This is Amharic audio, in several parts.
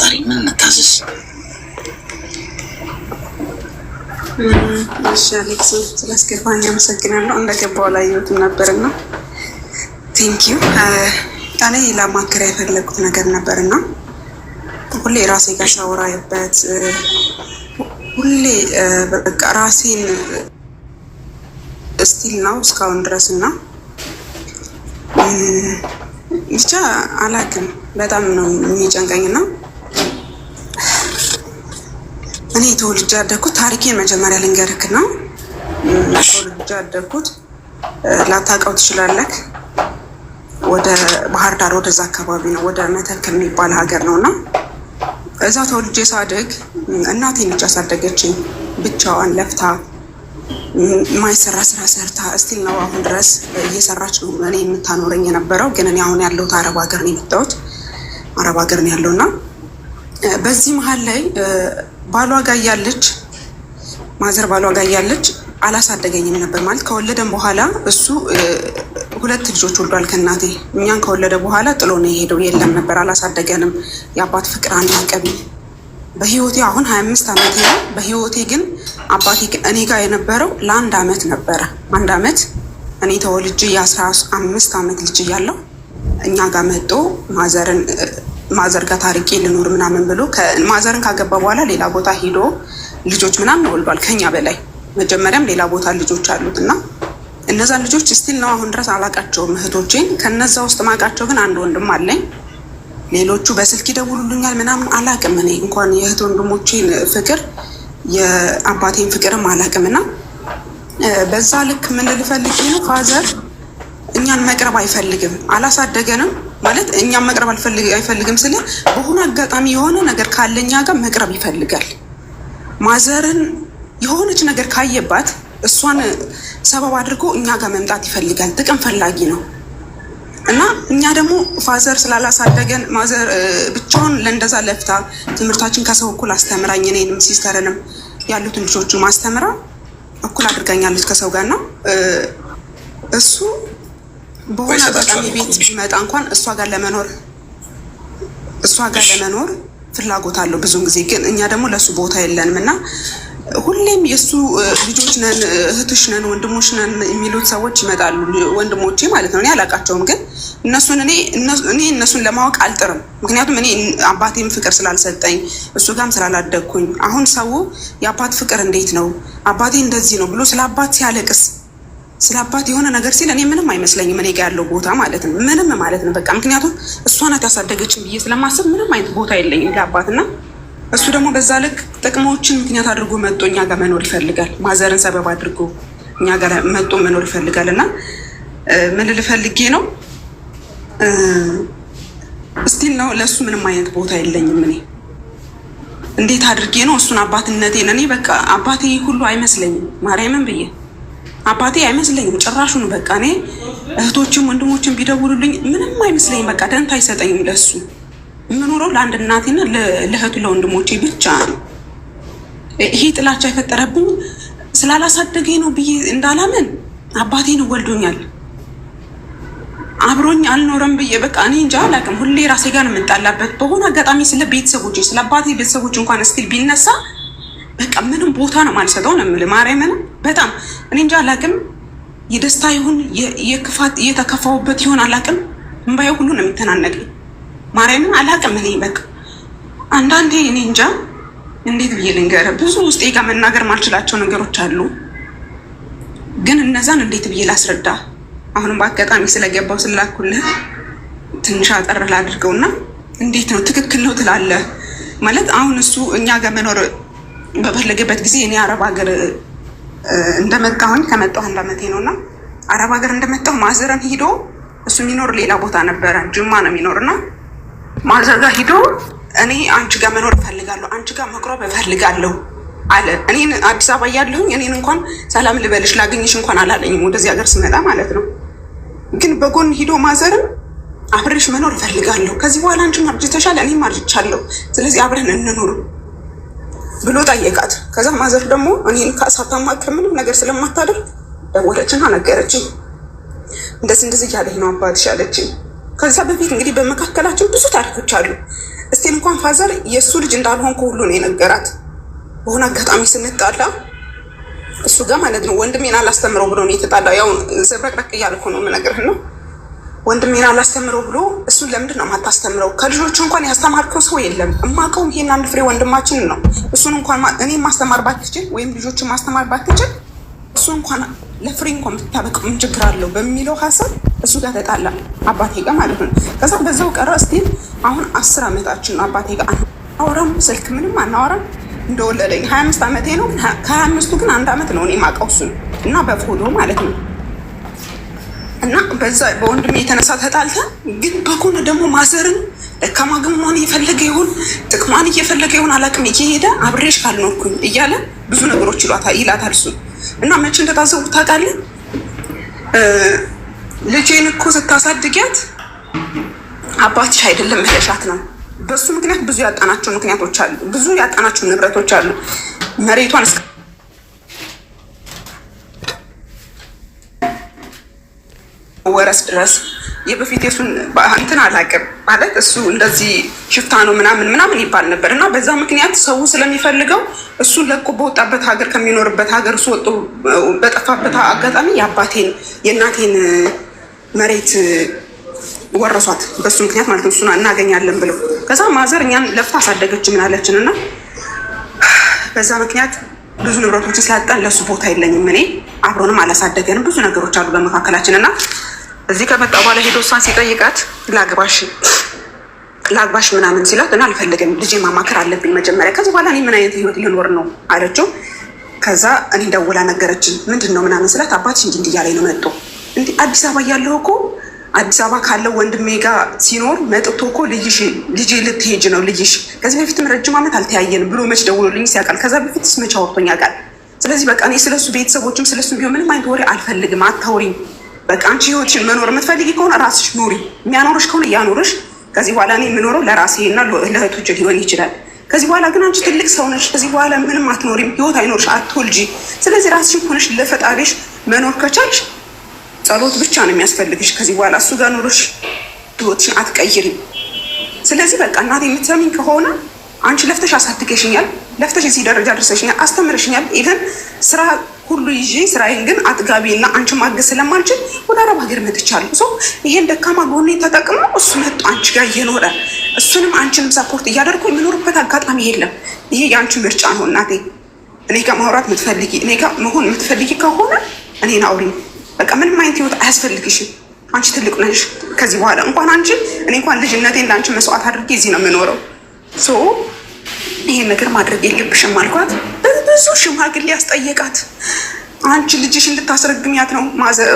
ዛሬ ምን እንታዘዝ? እሺ አሌክስ ስለስገባኝ አመሰግናለሁ። እንደገባው አላየሁትም ነበርና ቴንኪዩ። እኔ ላማክር የፈለጉት ነገር ነበርና ሁሌ ራሴ ጋር ሳወራበት ሁሌ በቃ ራሴን ስቲል ነው እስካሁን ድረስ እና ብቻ አላውቅም፣ በጣም ነው የሚጨንቀኝና እኔ ተወልጄ ያደግኩት ታሪኬን መጀመሪያ ልንገርክ ነው። ተወልጄ ያደግኩት ላታውቀው ትችላለህ፣ ወደ ባህር ዳር ወደዛ አካባቢ ነው፣ ወደ መተከል የሚባል ሀገር ነው እና እዛ ተወልጄ ሳድግ እናቴ ነች ያሳደገችኝ። ብቻዋን ለፍታ የማይሰራ ስራ ሰርታ እስቲል ነው አሁን ድረስ እየሰራች ነው እኔ የምታኖረኝ የነበረው። ግን እኔ አሁን ያለሁት አረብ ሀገር ነው የመጣሁት፣ አረብ ሀገር ነው ያለውና በዚህ መሀል ላይ ባሏ ጋር እያለች ማዘር ባሏ ጋር እያለች አላሳደገኝም ነበር። ማለት ከወለደን በኋላ እሱ 2 ልጆች ወልዷል ከእናቴ። እኛን ከወለደ በኋላ ጥሎ ነው የሄደው። የለም ነበር፣ አላሳደገንም። የአባት ፍቅር አናቀቢ። በህይወቴ አሁን 25 ዓመቴ ነው። በህይወቴ ግን አባቴ እኔ ጋር የነበረው ለ1 ዓመት ነበረ። 1 ዓመት እኔ ተወልጄ የ15 ዓመት ልጅ እያለሁ እኛ ጋር መጦ ማዘር ጋር ታርቄ ልኖር ምናምን ብሎ ማዘርን ካገባ በኋላ ሌላ ቦታ ሂዶ ልጆች ምናምን ወልዷል ከኛ በላይ። መጀመሪያም ሌላ ቦታ ልጆች አሉት እና እነዛን ልጆች ስቲል ነው አሁን ድረስ አላቃቸውም እህቶቼን። ከነዛ ውስጥ ማቃቸው ግን አንድ ወንድም አለኝ። ሌሎቹ በስልክ ይደውሉልኛል ምናምን አላቅም። እኔ እንኳን የእህት ወንድሞቼን ፍቅር የአባቴን ፍቅርም አላቅም። እና በዛ ልክ ምን ልፈልግ ነው፣ ፋዘር እኛን መቅረብ አይፈልግም፣ አላሳደገንም። ማለት እኛን መቅረብ አይፈልግም ስለ በሆነ አጋጣሚ የሆነ ነገር ካለኛ ጋር መቅረብ ይፈልጋል። ማዘርን የሆነች ነገር ካየባት እሷን ሰበብ አድርጎ እኛ ጋር መምጣት ይፈልጋል። ጥቅም ፈላጊ ነው እና እኛ ደግሞ ፋዘር ስላላሳደገን ማዘር ብቻውን ለእንደዛ ለፍታ ትምህርታችን ከሰው እኩል አስተምራኝ እኔንም ሲስተርንም ያሉትን ልጆቹን ማስተምራ እኩል አድርጋኛለች ከሰው ጋር ነው። እሱ በሆነ አጋጣሚ ቤት ቢመጣ እንኳን እሷ ጋር ለመኖር ፍላጎት አለው ብዙውን ጊዜ። ግን እኛ ደግሞ ለእሱ ቦታ የለንም እና ሁሌም የእሱ ልጆች ነን፣ እህቶች ነን፣ ወንድሞች ነን የሚሉት ሰዎች ይመጣሉ። ወንድሞቼ ማለት ነው። እኔ አላውቃቸውም፣ ግን እኔ እነሱን ለማወቅ አልጥርም። ምክንያቱም እኔ አባቴም ፍቅር ስላልሰጠኝ እሱ ጋርም ስላላደግኩኝ። አሁን ሰው የአባት ፍቅር እንዴት ነው አባቴ እንደዚህ ነው ብሎ ስለ አባት ሲያለቅስ፣ ስለ አባት የሆነ ነገር ሲል እኔ ምንም አይመስለኝም። እኔ ጋር ያለው ቦታ ማለት ነው ምንም ማለት ነው በቃ። ምክንያቱም እሷ ናት ያሳደገችን ብዬ ስለማስብ ምንም አይነት ቦታ የለኝም ለአባትና እሱ ደግሞ በዛ ልክ ጥቅሞችን ምክንያት አድርጎ መጥቶ እኛ ጋር መኖር ይፈልጋል። ማዘርን ሰበብ አድርጎ እኛ ጋር መጥቶ መኖር ይፈልጋል። እና ምን ልፈልጌ ነው እስቲል ነው ለእሱ ምንም አይነት ቦታ የለኝም። እኔ እንዴት አድርጌ ነው እሱን አባትነቴን እኔ በቃ አባቴ ሁሉ አይመስለኝም። ማርያምን ብዬ አባቴ አይመስለኝም ጭራሹን። በቃ እኔ እህቶችም ወንድሞችም ቢደውሉልኝ ምንም አይመስለኝም። በቃ ደንታ አይሰጠኝም ለሱ። የምኖረው ለአንድ እናቴና ለእህቱ ለወንድሞቼ ብቻ ነው። ይሄ ጥላቻ የፈጠረብኝ ስላላሳደገኝ ነው ብዬ እንዳላምን አባቴን ወልዶኛል፣ አብሮኝ አልኖረም ብዬ በቃ እኔ እንጃ አላውቅም። ሁሌ ራሴ ጋር ነው የምጣላበት። በሆነ አጋጣሚ ስለ ቤተሰቦቼ ስለ አባቴ ቤተሰቦች እንኳን እስቲል ቢነሳ በቃ ምንም ቦታ ነው የማልሰጠው ነው የምልህ። ማርያምን በጣም እኔ እንጃ አላውቅም። የደስታ ይሁን የክፋት እየተከፋውበት ይሁን አላውቅም። እምባዬ ሁሉ ነው የሚተናነቀኝ። ማርያምን አላውቅም። እኔ በቃ አንዳንዴ እኔ እንጃ እንዴት ብዬ ልንገርህ፣ ብዙ ውስጤ ጋር መናገር ማልችላቸው ነገሮች አሉ። ግን እነዛን እንዴት ብዬ ላስረዳ? አሁንም በአጋጣሚ ስለገባው ስላኩልህ ትንሽ አጠር ላድርገውና እንዴት ነው ትክክል ነው ትላለህ ማለት አሁን እሱ እኛ ጋር መኖር በፈለገበት ጊዜ እኔ አረብ ሀገር እንደመጣሁኝ ከመጣሁ 1 ዓመቴ ነው እና አረብ ሀገር እንደመጣሁ ማዘረን ሂዶ እሱ የሚኖር ሌላ ቦታ ነበረ፣ ጅማ ነው የሚኖርና ማዘር ጋር ሂዶ እኔ አንቺ ጋር መኖር እፈልጋለሁ፣ አንቺ ጋር መቅረብ እፈልጋለሁ አለ። እኔን አዲስ አበባ እያለሁኝ እኔን እንኳን ሰላም ልበልሽ ላገኝሽ እንኳን አላለኝም፣ ወደዚህ ሀገር ስመጣ ማለት ነው። ግን በጎን ሂዶ ማዘርም አብሬሽ መኖር እፈልጋለሁ፣ ከዚህ በኋላ አንቺ አርጅተሻል፣ እኔም አርጅቻለሁ፣ ስለዚህ አብረን እንኑር ብሎ ጠየቃት። ከዛ ማዘር ደግሞ እኔን ሳታማክር ምንም ነገር ስለማታደርግ ደወለችና ነገረችኝ። እንደዚህ እያለኝ ነው አባትሽ አለችኝ። ከዛ በፊት እንግዲህ በመካከላችን ብዙ ታሪኮች አሉ። እስቲል እንኳን ፋዘር የእሱ ልጅ እንዳልሆንኩ ሁሉ ነው የነገራት። በሆነ አጋጣሚ ስንጣላ እሱ ጋር ማለት ነው ወንድሜን አላስተምረው ብሎ ነው የተጣላው። ያው ዘብረቅረቅ እያልኩ ነው የምነግርህ ነው። ወንድሜን አላስተምረው ብሎ እሱን ለምንድን ነው የማታስተምረው? ከልጆቹ እንኳን ያስተማርከው ሰው የለም። እማውቀውም ይሄን አንድ ፍሬ ወንድማችን ነው። እሱን እንኳን እኔ ማስተማር ባትችል ወይም ልጆችን ማስተማር ባትችል እሱ እንኳን ለፍሬ እንኳን ብታበቅ ምን ችግር አለው በሚለው ሀሳብ እሱ ጋር ተጣላ አባቴ ጋር ማለት ነው። ከዛ በዛው ቀረ። እስቲል አሁን 10 ዓመታችን ነው አባቴ ጋር አናወራም፣ ስልክ ምንም አናወራም። እንደወለደኝ 25 ዓመቴ ነው። ከ25ቱ ግን 1 ዓመት ነው እኔ የማውቀው እሱን እና በፎቶ ማለት ነው። እና በዛ በወንድሜ የተነሳ ተጣልተን፣ ግን በጎን ደግሞ ማዘርን ደካማ ግን መሆን እየፈለገ ይሁን ጥቅሟን እየፈለገ ይሁን አላውቅም፣ እየሄደ አብሬሽ ካልኖርኩኝ እያለ ብዙ ነገሮች ይላታል እሱ። እና መቼ እንደታዘቡት ታውቃለህ? ልጄን እኮ ስታሳድጊያት አባትሽ አይደለም ብለሻት ነው። በሱ ምክንያት ብዙ ያጣናቸው ምክንያቶች አሉ፣ ብዙ ያጣናቸው ንብረቶች አሉ። መሬቷን ወረስ ድረስ የበፊት የሱን እንትን አላውቅም ማለት እሱ እንደዚህ ሽፍታ ነው ምናምን ይባል ነበር። እና በዛ ምክንያት ሰው ስለሚፈልገው እሱ ለቆ በወጣበት ሀገር ከሚኖርበት ሀገር እሱ ወጥቶ በጠፋበት አጋጣሚ የአባቴን የእናቴን መሬት ወረሷት። በሱ ምክንያት ማለት ነው እሱን እናገኛለን ብለው። ከዛ ማዘር እኛን ለፍታ አሳደገች ምናለችን እና በዛ ምክንያት ብዙ ንብረቶችን ስላጣን ለሱ ቦታ የለኝም እኔ። አብሮንም አላሳደገንም። ብዙ ነገሮች አሉ በመካከላችን እና እዚህ ከመጣ በኋላ ሄዶ እሷን ሲጠይቃት ላግባሽ ምናምን ሲላት እና አልፈልግም፣ ልጄ ማማከር አለብኝ መጀመሪያ፣ ከዚህ በኋላ እኔ ምን አይነት ህይወት ልኖር ነው አለችው። ከዛ እኔ ደውላ ነገረችን። ምንድን ነው ምናምን ስላት አባትሽ እንዲህ እያለኝ ነው መጥቶ እንዲህ አዲስ አበባ እያለሁ እኮ አዲስ አበባ ካለው ወንድሜ ጋር ሲኖር መጥቶ እኮ ልጄ ልትሄጂ ነው ልጅሽ፣ ከዚህ በፊትም ረጅም ዓመት አልተያየንም ብሎ መች ደውሎልኝ ሲያውቃል? ከዛ በፊትስ መች አውርቶኝ ያውቃል? ስለዚህ በቃ እኔ ስለሱ ቤተሰቦችም ስለሱ ቢሆን ምንም አይነት ወሬ አልፈልግም፣ አታውሪኝ። በቃ አንቺ ህይወትሽን መኖር የምትፈልጊ ከሆነ ራስሽ ኑሪ፣ የሚያኖርሽ ከሆነ እያኖርሽ። ከዚህ በኋላ እኔ የምኖረው ለራሴ እና ለእህቶች ሊሆን ይችላል። ከዚህ በኋላ ግን አንቺ ትልቅ ሰው ነሽ፣ ከዚህ በኋላ ምንም አትኖሪም፣ ህይወት አይኖርሽ፣ አትወልጂ። ስለዚህ ራስሽን ሆነሽ ለፈጣሪሽ መኖር ከቻልሽ ጸሎት ብቻ ነው የሚያስፈልግሽ። ከዚህ በኋላ እሱ ጋር ኖሮሽ ህይወትሽን አትቀይሪም። ስለዚህ በቃ እናቴ የምትሰሚኝ ከሆነ አንቺ ለፍተሽ አሳድገሽኛል፣ ለፍተሽ እዚህ ደረጃ ደርሰሽኛል፣ አስተምረሽኛል። ኢቨን ስራ ሁሉ ይዤ ስራዬን ግን አጥጋቢ እና አንቺ ማገዝ ስለማልችል ወደ አረብ ሀገር መጥቻለሁ። ሰው ይሄን ደካማ ጎኔ ተጠቅሞ እሱ መጥቶ አንቺ ጋር እየኖረ እሱንም አንቺንም ሰፖርት እያደርጉ የሚኖርበት አጋጣሚ የለም። ይሄ የአንቺ ምርጫ ነው እናቴ። እኔ ጋር ማውራት የምትፈልጊ እኔ ጋር መሆን የምትፈልጊ ከሆነ እኔን አውሪኝ። በቃ ምንም አይነት ህይወት አያስፈልግሽም። አንቺ ትልቅ ነሽ። ከዚህ በኋላ እንኳን አንቺ እኔ እንኳን ልጅነቴ እንዳንቺ መስዋዕት አድርጌ እዚህ ነው የምኖረው። ሶ ይሄን ነገር ማድረግ የለብሽም አልኳት። ብዙ ሽማግሌ ያስጠየቃት። አንቺ ልጅሽን ልታስረግሚያት ነው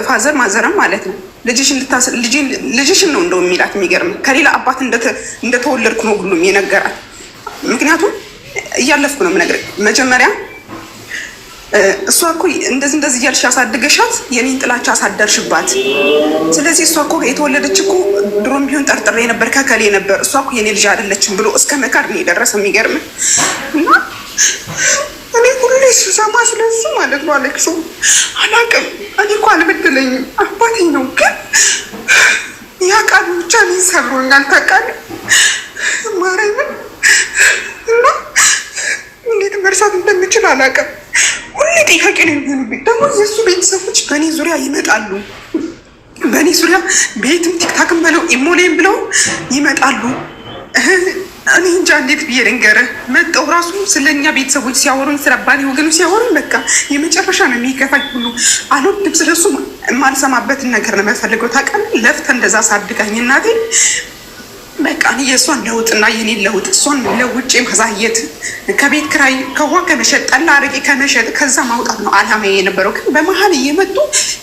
ፋዘር ማዘረም ማለት ነው። ልጅሽን ነው እንደው የሚላት። የሚገርም ከሌላ አባት እንደተወለድኩ ነው ሁሉም የነገራት። ምክንያቱም እያለፍኩ ነው የምነግርህ መጀመሪያ እሷ እኮ እንደዚህ እያልሽ ያሳድገሻት የኔን ጥላቻ አሳደርሽባት። ስለዚህ እሷ እኮ የተወለደች እኮ ድሮም ቢሆን ጠርጥሬ ነበር ከከሌ ነበር፣ እሷ እኮ የኔ ልጅ አይደለችም ብሎ እስከ መካድ ነው የደረሰ። የሚገርም እና እኔ ሁሌ ስሰማ ስለሱ ማለት ነው አሌክሶ አላውቅም። እኔ እኮ አልበደለኝም፣ አባቴ ነው። ግን ያ ቃል ብቻ እኔን ሰብሮኛል ታውቃለህ ማርያምን። እና እንዴት መርሳት እንደምችል አላውቅም። ሁሌ ጥያቄ ነው የሚሆኑብኝ። ደግሞ የእሱ ቤተሰቦች በእኔ ዙሪያ ይመጣሉ። በእኔ ዙሪያ ቤትም ቲክታክም ብለው ኢሞሌም ብለው ይመጣሉ። እኔ እንጃ እንዴት ብዬ ልንገርህ። መጠው ራሱ ስለኛ ቤተሰቦች ሲያወሩኝ፣ ስለ ባሌ ወገኖች ሲያወሩኝ በቃ የመጨረሻ ነው የሚከፋኝ ሁሉ። አልወድም። ስለሱ የማልሰማበትን ነገር ነው የምፈልገው ታውቃለህ። ለፍተ እንደዛ ሳድጋኝ እናቴ በቃ እኔ የእሷን ለውጥ እና የኔን ለውጥ እሷን ለውጭ ማሳየት፣ ከቤት ክራይ ከውሃ ከመሸጥ ጠላ አረቄ ከመሸጥ ከዛ ማውጣት ነው አላማ የነበረው። ግን በመሀል እየመጡ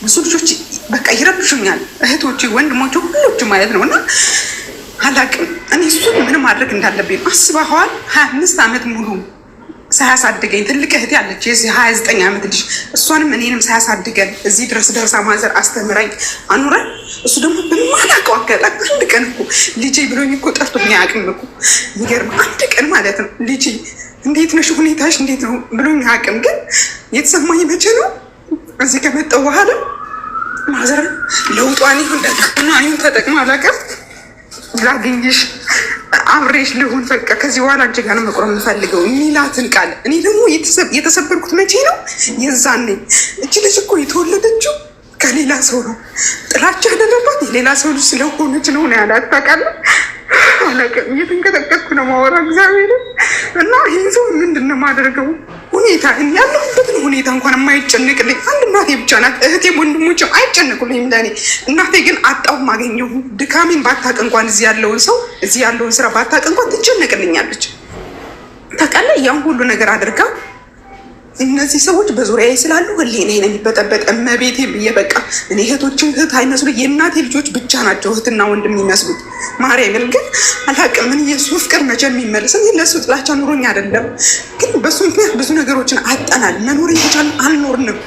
ብዙ ልጆች በቃ ይረብሹኛል፣ እህቶች ወንድሞች ሁሎች ማለት ነው። እና አላቅም እኔ እሱን ምንም ማድረግ እንዳለብኝ አስበኸዋል? 25 ዓመት ሙሉ ሳያሳድገኝ ትልቅ እህቴ አለች የዚህ 29 ዓመት ልጅ፣ እሷንም እኔንም ሳያሳድገን እዚህ ድረስ ደርሳ ማዘር አስተምራኝ አኑረን፣ እሱ ደግሞ በማላውቀው አጋጣሚ አንድ ቀን እኮ ልጄ ብሎኝ እኮ ጠርቶኝ አያውቅም እኮ። የሚገርም አንድ ቀን ማለት ነው ልጄ እንዴት ነሽ ሁኔታሽ እንዴት ነው ብሎኝ አያውቅም። ግን የተሰማኝ መቼ ነው እዚህ ከመጣሁ በኋላ ማዘር ለውጧን ይሁን ተጠቅማ አላውቅም ላገኝሽ አብሬሽ ልሁን በቃ ከዚህ በኋላ አንቺ ጋር ነው መቆም የምፈልገው የሚላትን ቃል እኔ ደግሞ የተሰበርኩት መቼ ነው? የዛኔ እቺ ልጅ እኮ የተወለደችው ከሌላ ሰው ነው። ጥላቻ ያደረባት የሌላ ሰው ልጅ ስለሆነች ነው ያላት። ታውቃለህ? አላውቅም። እየተንቀጠቀጥኩ ነው የማወራው እግዚአብሔርን እና ይህን ሰው ምንድን ነው የማደርገው? ሁኔታ ያለሁበትን ሁኔታ እንኳን የማይጨንቅልኝ አንድ እናቴ ብቻ ናት። እህቴም ወንድሞችም አይጨንቁልኝም ለእኔ። እናቴ ግን አጣሁም አገኘሁ ድካሜን ባታውቅ እንኳን እዚህ ያለውን ስራ ባታውቅ እንኳን ትጨነቅልኛለች። ታውቃለህ? ያን ሁሉ ነገር አድርጋ እነዚህ ሰዎች በዙሪያዬ ስላሉ ህሊናዬን የሚበጠበጥ እመቤቴ ብዬ በቃ እኔ እህቶችን እህት አይመስሉ የእናቴ ልጆች ብቻ ናቸው እህትና ወንድም የሚመስሉት። ማርያምን ግን አላውቅም። ምን የሱ ፍቅር መቼ የሚመለስ ለእሱ ጥላቻ ኑሮኝ አይደለም፣ ግን በሱ ምክንያት ብዙ ነገሮችን አጠናል። መኖር እየቻልን አልኖርንም።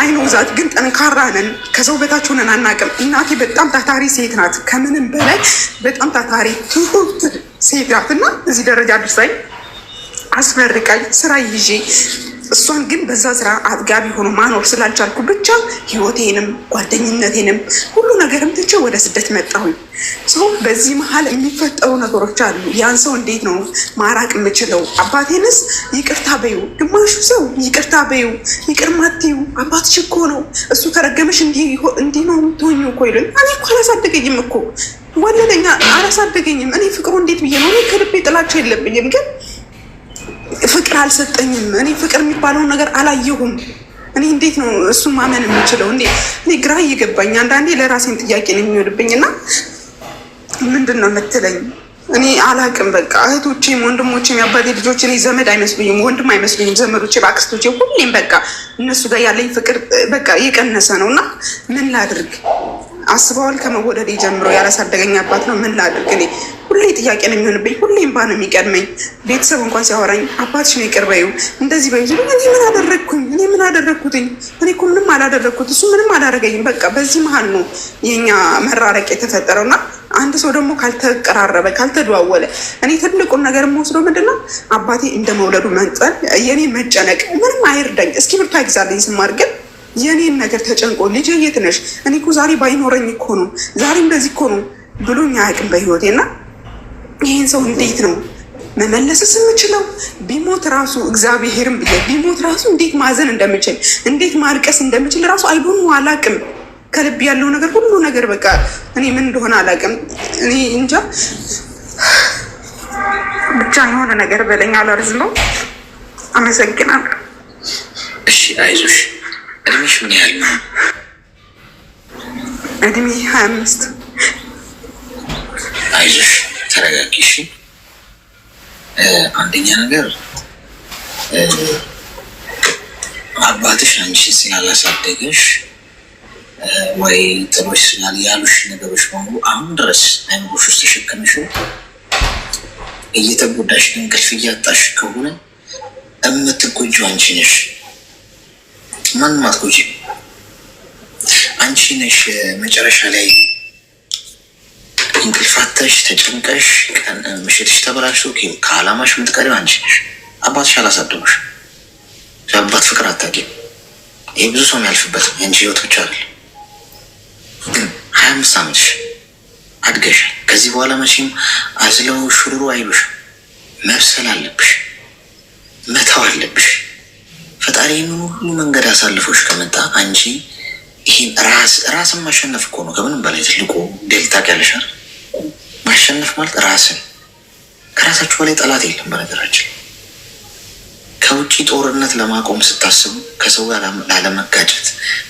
አይኖ ዛት ግን ጠንካራ ነን። ከሰው በታች ሆነን አናውቅም። እናቴ በጣም ታታሪ ሴት ናት። ከምንም በላይ በጣም ታታሪ ትሁት ሴት ናት እና እዚህ ደረጃ አድርሳኝ አስመርቃኝ ስራ ይዤ እሷን ግን በዛ ስራ አጥጋቢ ሆኖ ማኖር ስላልቻልኩ ብቻ ህይወቴንም ጓደኝነቴንም ሁሉ ነገርም ትቼ ወደ ስደት መጣሁኝ። ሰው በዚህ መሀል የሚፈጠሩ ነገሮች አሉ። ያን ሰው እንዴት ነው ማራቅ የምችለው? አባቴንስ ይቅርታ በዩ፣ ግማሹ ሰው ይቅርታ በዩ፣ ይቅር ማትዩ አባትሽ እኮ ነው እሱ ከረገመሽ እንዲህ ነው የምትሆኙ እኮ ይሉኝ። እኔ እኮ አላሳደገኝም እኮ ወለደኛ አላሳደገኝም። እኔ ፍቅሩ እንዴት ብዬ ነው? እኔ ከልቤ ጥላቻ የለብኝም ግን ፍቅር አልሰጠኝም። እኔ ፍቅር የሚባለውን ነገር አላየሁም። እኔ እንዴት ነው እሱን ማመን የምችለው? እኔ ግራ እየገባኝ አንዳንዴ ለራሴን ጥያቄ ነው የሚሆንብኝ እና ምንድን ነው የምትለኝ? እኔ አላቅም። በቃ እህቶቼም ወንድሞቼም የአባቴ ልጆች እኔ ዘመድ አይመስሉኝም፣ ወንድም አይመስሉኝም። ዘመዶቼ በአክስቶቼ ሁሌም በቃ እነሱ ጋር ያለኝ ፍቅር በቃ እየቀነሰ ነው እና ምን ላድርግ? አስበዋል። ከመወደድ ጀምሮ ያላሳደገኝ አባት ነው። ምን ላድርግ? እኔ ሁሌ ጥያቄ ነው የሚሆንብኝ። ሁሌ እምባ ነው የሚቀድመኝ። ቤተሰብ እንኳን ሲያወራኝ አባትሽ ነው ይቅር በይው እንደዚህ በይው ሲሉኝ እኔ ምን አደረግኩኝ? እኔ ምን አደረግኩትኝ? እኔ እኮ ምንም አላደረግኩት፣ እሱ ምንም አላደረገኝም። በቃ በዚህ መሀል ነው የኛ መራረቅ የተፈጠረው እና አንድ ሰው ደግሞ ካልተቀራረበ ካልተደዋወለ፣ እኔ ትልቁን ነገር የምወስደው ምንድነው አባቴ እንደ መውለዱ መጠን የኔ መጨነቅ ምንም አይርዳኝ። እስኪ ብርቱ አይግዛልኝ ስማር ግን የኔን ነገር ተጨንቆ ልጅ የት ነሽ? እኔ እኮ ዛሬ ባይኖረኝ እኮ ነው ዛሬ እንደዚህ እኮ ነው ብሎኝ አያውቅም በህይወቴ እና ይህን ሰው እንዴት ነው መመለስስ የምችለው? ቢሞት ራሱ እግዚአብሔርም ብዬ ቢሞት ራሱ እንዴት ማዘን እንደምችል እንዴት ማልቀስ እንደምችል ራሱ አይዶን አላውቅም። ከልብ ያለው ነገር ሁሉ ነገር በቃ እኔ ምን እንደሆነ አላውቅም። እኔ እንጃ ብቻ የሆነ ነገር በለኝ። አላርዝመው። አመሰግናለሁ። እሺ አይዞሽ። እድሜሽ ምን ያህል ነው? እድሜ 25። አይዞሽ ተረጋጊ። እሺ አንደኛ ነገር አባትሽ አንቺ ስላላሳደገሽ ወይ ጥሎሽ ስላል ያሉሽ ነገሮች በሙሉ አሁን ድረስ አይምሮሽ ውስጥ ተሸከምሽው እየተጎዳሽ እንቅልፍ እያጣሽ ከሆነ የምትጎጂው አንቺ ነሽ። ማንም አትጎጂም። አንቺ ነሽ መጨረሻ ላይ እንቅልፋተሽ ተጨንቀሽ ምሽትሽ ተበላሽቶ ከዓላማሽ የምትቀሪው አንቺ ነሽ። አባትሽ አላሳደጉሽ። የአባት ፍቅር አታውቂም። ይህ ብዙ ሰው የሚያልፍበት የአንቺ ህይወት ብቻ አይደል። ግን 25 ዓመትሽ አድገሻል። ከዚህ በኋላ መቼም አዝለው ሽሩሩ አይሉሽም። መብሰል አለብሽ፣ መተው አለብሽ። ፈጣሪ የሚሆኑ ሁሉ መንገድ አሳልፎሽ ከመጣ አንቺ ይህን ራስን ማሸነፍ እኮ ነው ከምንም በላይ ትልቁ ድል። ታውቂያለሽ አይደል? ማሸነፍ ማለት ራስን። ከራሳችሁ በላይ ጠላት የለም። በነገራችን ከውጭ ጦርነት ለማቆም ስታስቡ፣ ከሰው ጋር ላለመጋጨት፣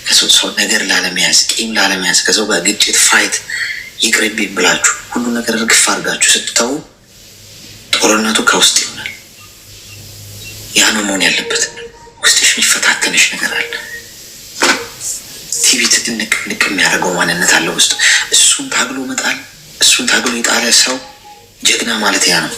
ከሰው ነገር ላለመያዝ፣ ቂም ላለመያዝ፣ ከሰው ጋር ግጭት ፋይት ይቅርብ ብላችሁ ሁሉ ነገር እርግፍ አድርጋችሁ ስትተው ጦርነቱ ከውስጥ ይሆናል። ያ ነው መሆን ያለበት። ውስጥሽ የሚፈታተንሽ ነገር አለ። ቲቪ ትንቅ የሚያደርገው ማንነት አለ ውስጥ። እሱን ታግሎ መጣል፣ እሱን ታግሎ የጣለ ሰው ጀግና ማለት ያ ነው።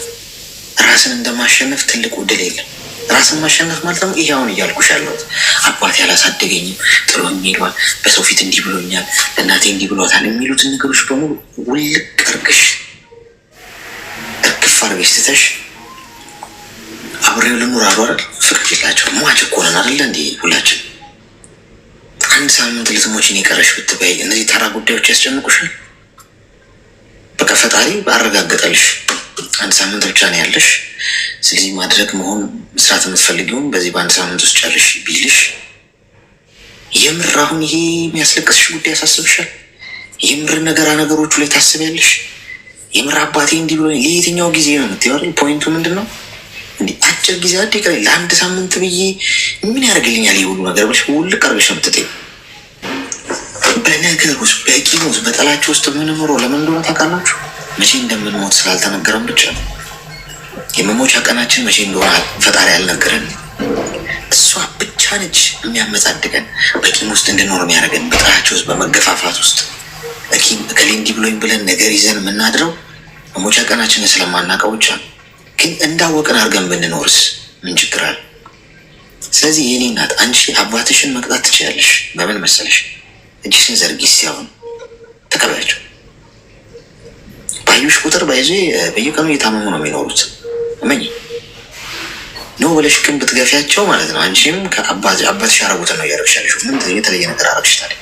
ራስን እንደማሸነፍ ትልቁ ድል የለም። ራስን ማሸነፍ ማለት ደግሞ ይሄውን እያልኩሽ ያለሁት አባቴ አላሳደገኝም፣ ጥሎኝ ሄዷል፣ በሰው ፊት እንዲህ ብሎኛል፣ እናቴ እንዲህ ብሎታል የሚሉትን ነገሮች በሙሉ ውልቅ አርግሽ እርግፍ አርገሽ ትተሽ አብሬው ልኑር አሉ አይደል? ፍቅር የላቸው ሟች እኮ ነን አይደለ? እንዲህ ሁላችን አንድ ሳምንት ልትሞችን የቀረሽ ብትበይ እነዚህ ተራ ጉዳዮች ያስጨንቁሻል? በቃ ፈጣሪ አረጋገጠልሽ። 1 ሳምንት ብቻ ነው ያለሽ። ስለዚህ ማድረግ መሆን መስራት የምትፈልጊውን በዚህ በ1 ሳምንት ውስጥ ጨርሽ ቢልሽ የምር አሁን ይሄ የሚያስለቅስሽ ጉዳይ ያሳስብሻል? የምር ነገሮቹ ላይ ታስቢያለሽ? የምር አባቴ እንዲህ ብሎ ለየትኛው ጊዜ ነው የምትይዋል? ፖይንቱ ምንድን ነው? እንዲህ አጭር ጊዜ አደቀ ለ1 ሳምንት ብዬ ምን ያደርግልኛል ይህ ሁሉ ነገር ብለሽ ውልቅ አድርገሽ ነው የምትጠይው። በነገር ውስጥ በቂም ውስጥ በጠላቸው ውስጥ የምንኖረው ለምን እንደሆነ ታውቃላችሁ? መቼ እንደምንሞት ስላልተነገረን ብቻ ነው። የመሞቻ ቀናችን መቼ እንደሆነ ፈጣሪ ያልነገረን። እሷ ብቻ ነች የሚያመጻድቀን፣ በቂም ውስጥ እንድኖር የሚያደርገን። በጠላቸው ውስጥ በመገፋፋት ውስጥ እከሌ እንዲህ ብሎኝ ብለን ነገር ይዘን የምናድረው መሞቻ ቀናችንን ስለማናውቀው ብቻ ነው። ግን እንዳወቅን አድርገን ብንኖርስ ምን ችግር አለ? ስለዚህ የኔ እናት አንቺ አባትሽን መቅጣት ትችላለሽ። በምን መሰለሽ? እጅሽን ዘርጊ ሲያሁን ተቀበያቸው። ባዩሽ ቁጥር ባይዜ በየቀኑ እየታመሙ ነው የሚኖሩት። እመኝ ነው ብለሽ ግን ብትገፊያቸው ማለት ነው አንቺም ከአባትሽ ያረጉትን ነው እያረግሻለሽ። ምን የተለየ ነገር አረግሽታል?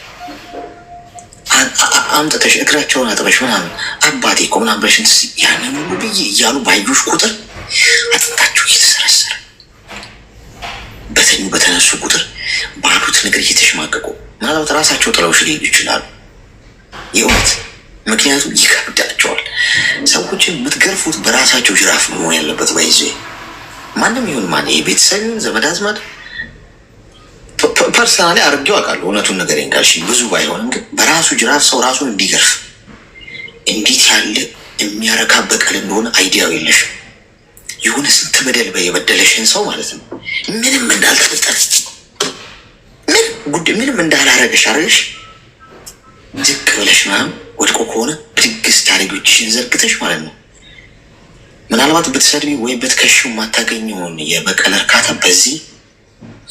አምጥተሽ እግራቸውን አጥበሽ ምናምን አባቴ እኮ ምናምን ብለሽ ያንን ሁሉ ብዬ እያሉ ባዩሽ ቁጥር አጥንታቸው እየተሰረሰረ በተኙ በተነሱ ቁጥር ባሉት ነገር እየተሸማቀቁ ምናልባት ራሳቸው ጥለውሽ ሊሄዱ ይችላሉ። የእውነት ምክንያቱም ይከብዳቸዋል። ሰዎችን የምትገርፉት በራሳቸው ጅራፍ መሆን ያለበት ባይዘ ማንም ይሁን ማን የቤተሰብ ይሁን ዘመድ አዝማድ ፐርሰናሊ አድርጌው አውቃለሁ። እውነቱን ነገር ካልሽ ብዙ ባይሆንም ግን በራሱ ጅራፍ ሰው ራሱን እንዲገርፍ እንዴት ያለ የሚያረካ በቀል እንደሆነ አይዲያው የለሽም። የሆነ ስንት በደል የበደለሽን ሰው ማለት ነው ምንም እንዳልተፈጠረ ምንም እንዳላረገሽ አረገሽ ዝቅ ብለሽ ምናምን ወድቆ ከሆነ ብድግስ ታሪጎችሽን ዘርግተሽ ማለት ነው ምናልባት ብትሰድቢ ወይ ብትከሺው የማታገኘውን የበቀል እርካታ በዚህ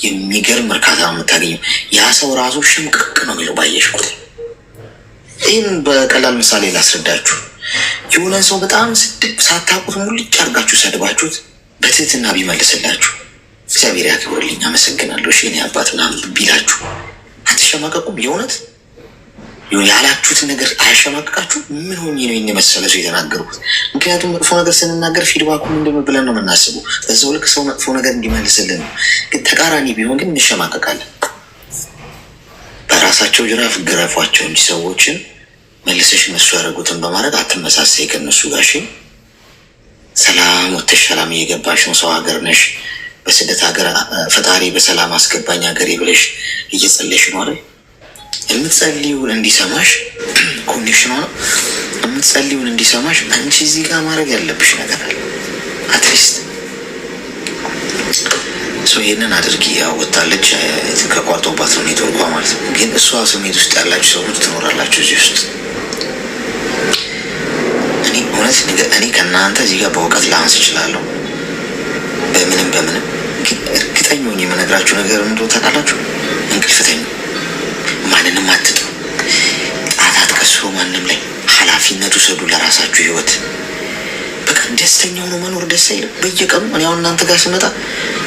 የሚገርም እርካታ ነው የምታገኘው። ያ ሰው ራሱ ሽምቅቅ ነው የሚለው ባየሽ ቁጥር። ይህን በቀላል ምሳሌ ላስረዳችሁ። የሆነ ሰው በጣም ስድብ ሳታውቁት ሙልጭ አድርጋችሁ ሰድባችሁት በትህትና ቢመልስላችሁ እግዚአብሔር ያክብርልኝ አመሰግናለሁ እሺ የኔ አባት ምናምን ቢላችሁ አትሸማቀቁም? የእውነት ያላችሁትን ነገር አያሸማቀቃችሁ? ምን ሆኜ ነው የመሰለ ሰው የተናገርኩት? ምክንያቱም መጥፎ ነገር ስንናገር ፊድባኩ ምንድን ነው ብለን ነው የምናስበው። በዛው ልክ ሰው መጥፎ ነገር እንዲመልስልን ነው። ግን ተቃራኒ ቢሆን ግን እንሸማቀቃለን። በራሳቸው ጅራፍ ግረፏቸው እንጂ ሰዎችን መልሰሽ እነሱ ያደረጉትን በማድረግ አትመሳሰይ ከእነሱ ጋር። ሰላም ወተሽ ሰላም እየገባሽ ነው። ሰው ሀገር ነሽ። በስደት ሀገር ፈጣሪ በሰላም አስገባኝ ሀገሬ ብለሽ እየጸለሽ ነው አይደል? የምትጸልዩን እንዲሰማሽ ኮንዲሽኗ ነው። የምትጸልዩን እንዲሰማሽ አንቺ እዚህ ጋር ማድረግ ያለብሽ ነገር አለ። አትሊስት ይሄንን አድርጊ። ያወጣለች ከቋርጦባት ነው ኔትወርኳ ማለት ነው። ግን እሷ ስሜት ውስጥ ያላችሁ ሰዎች ትኖራላችሁ እዚህ ውስጥ። እኔ እውነት እኔ ከእናንተ እዚህ ጋር በእውቀት ላንስ እችላለሁ በምንም ግን እርግጠኛ ሆኜ የምነግራችሁ ነገር ምንድን ነው ታውቃላችሁ? እንቅልፍተኛ ማንንም አትጡ። ጣት አትቀስሩ ማንም ላይ። ኃላፊነት ውሰዱ ለራሳችሁ ህይወት። በቃ ደስተኛ ሆኖ መኖር ደስ አይልም? በየቀኑ እኔ አሁን እናንተ ጋር ስመጣ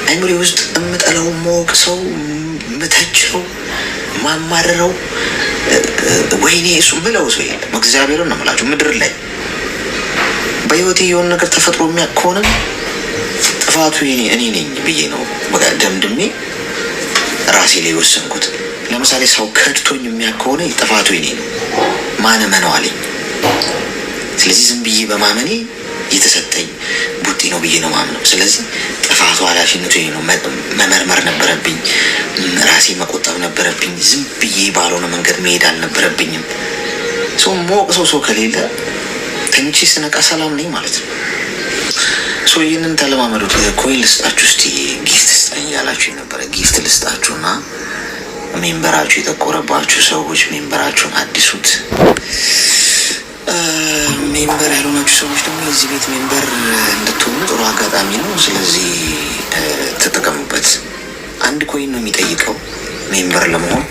አይምሬ ውስጥ የምጠላው ማወቅ ሰው ምተቸው ማማረረው ወይኔ እሱ ምለው ሰው የለም። እግዚአብሔርን ነው የምላችሁ። ምድር ላይ በህይወቴ የሆነ ነገር ተፈጥሮ የሚያውቅ ከሆነ ጥፋቱ እኔ ነኝ ብዬ ነው በቃ ደምድሜ ራሴ ላይ ወሰንኩት። ለምሳሌ ሰው ከድቶኝ የሚያውቅ ከሆነ ጥፋቱ የኔ ነው፣ ማንመነው አለኝ። ስለዚህ ዝም ብዬ በማመኔ የተሰጠኝ ቡጢ ነው ብዬ ነው ማምነው። ስለዚህ ጥፋቱ ኃላፊነቱ የኔ ነው። መመርመር ነበረብኝ፣ ራሴ መቆጠብ ነበረብኝ። ዝም ብዬ ባልሆነ መንገድ መሄድ አልነበረብኝም። ሰው ሞቅ ሰው ከሌለ ተኝቼ ስነቃ ሰላም ነኝ ማለት ነው። ይህንን ተለማመዱት። ኮይን ልስጣችሁ እስቲ ጊፍት ስጠኝ ያላችሁ የነበረ ጊፍት ልስጣችሁና ሜምበራችሁ የጠቆረባችሁ ሰዎች ሜምበራችሁን አዲሱት። ሜምበር ያልሆናችሁ ሰዎች ደግሞ የዚህ ቤት ሜምበር እንድትሆኑ ጥሩ አጋጣሚ ነው። ስለዚህ ተጠቀሙበት። 1 ኮይን ነው የሚጠይቀው ሜምበር ለመሆን።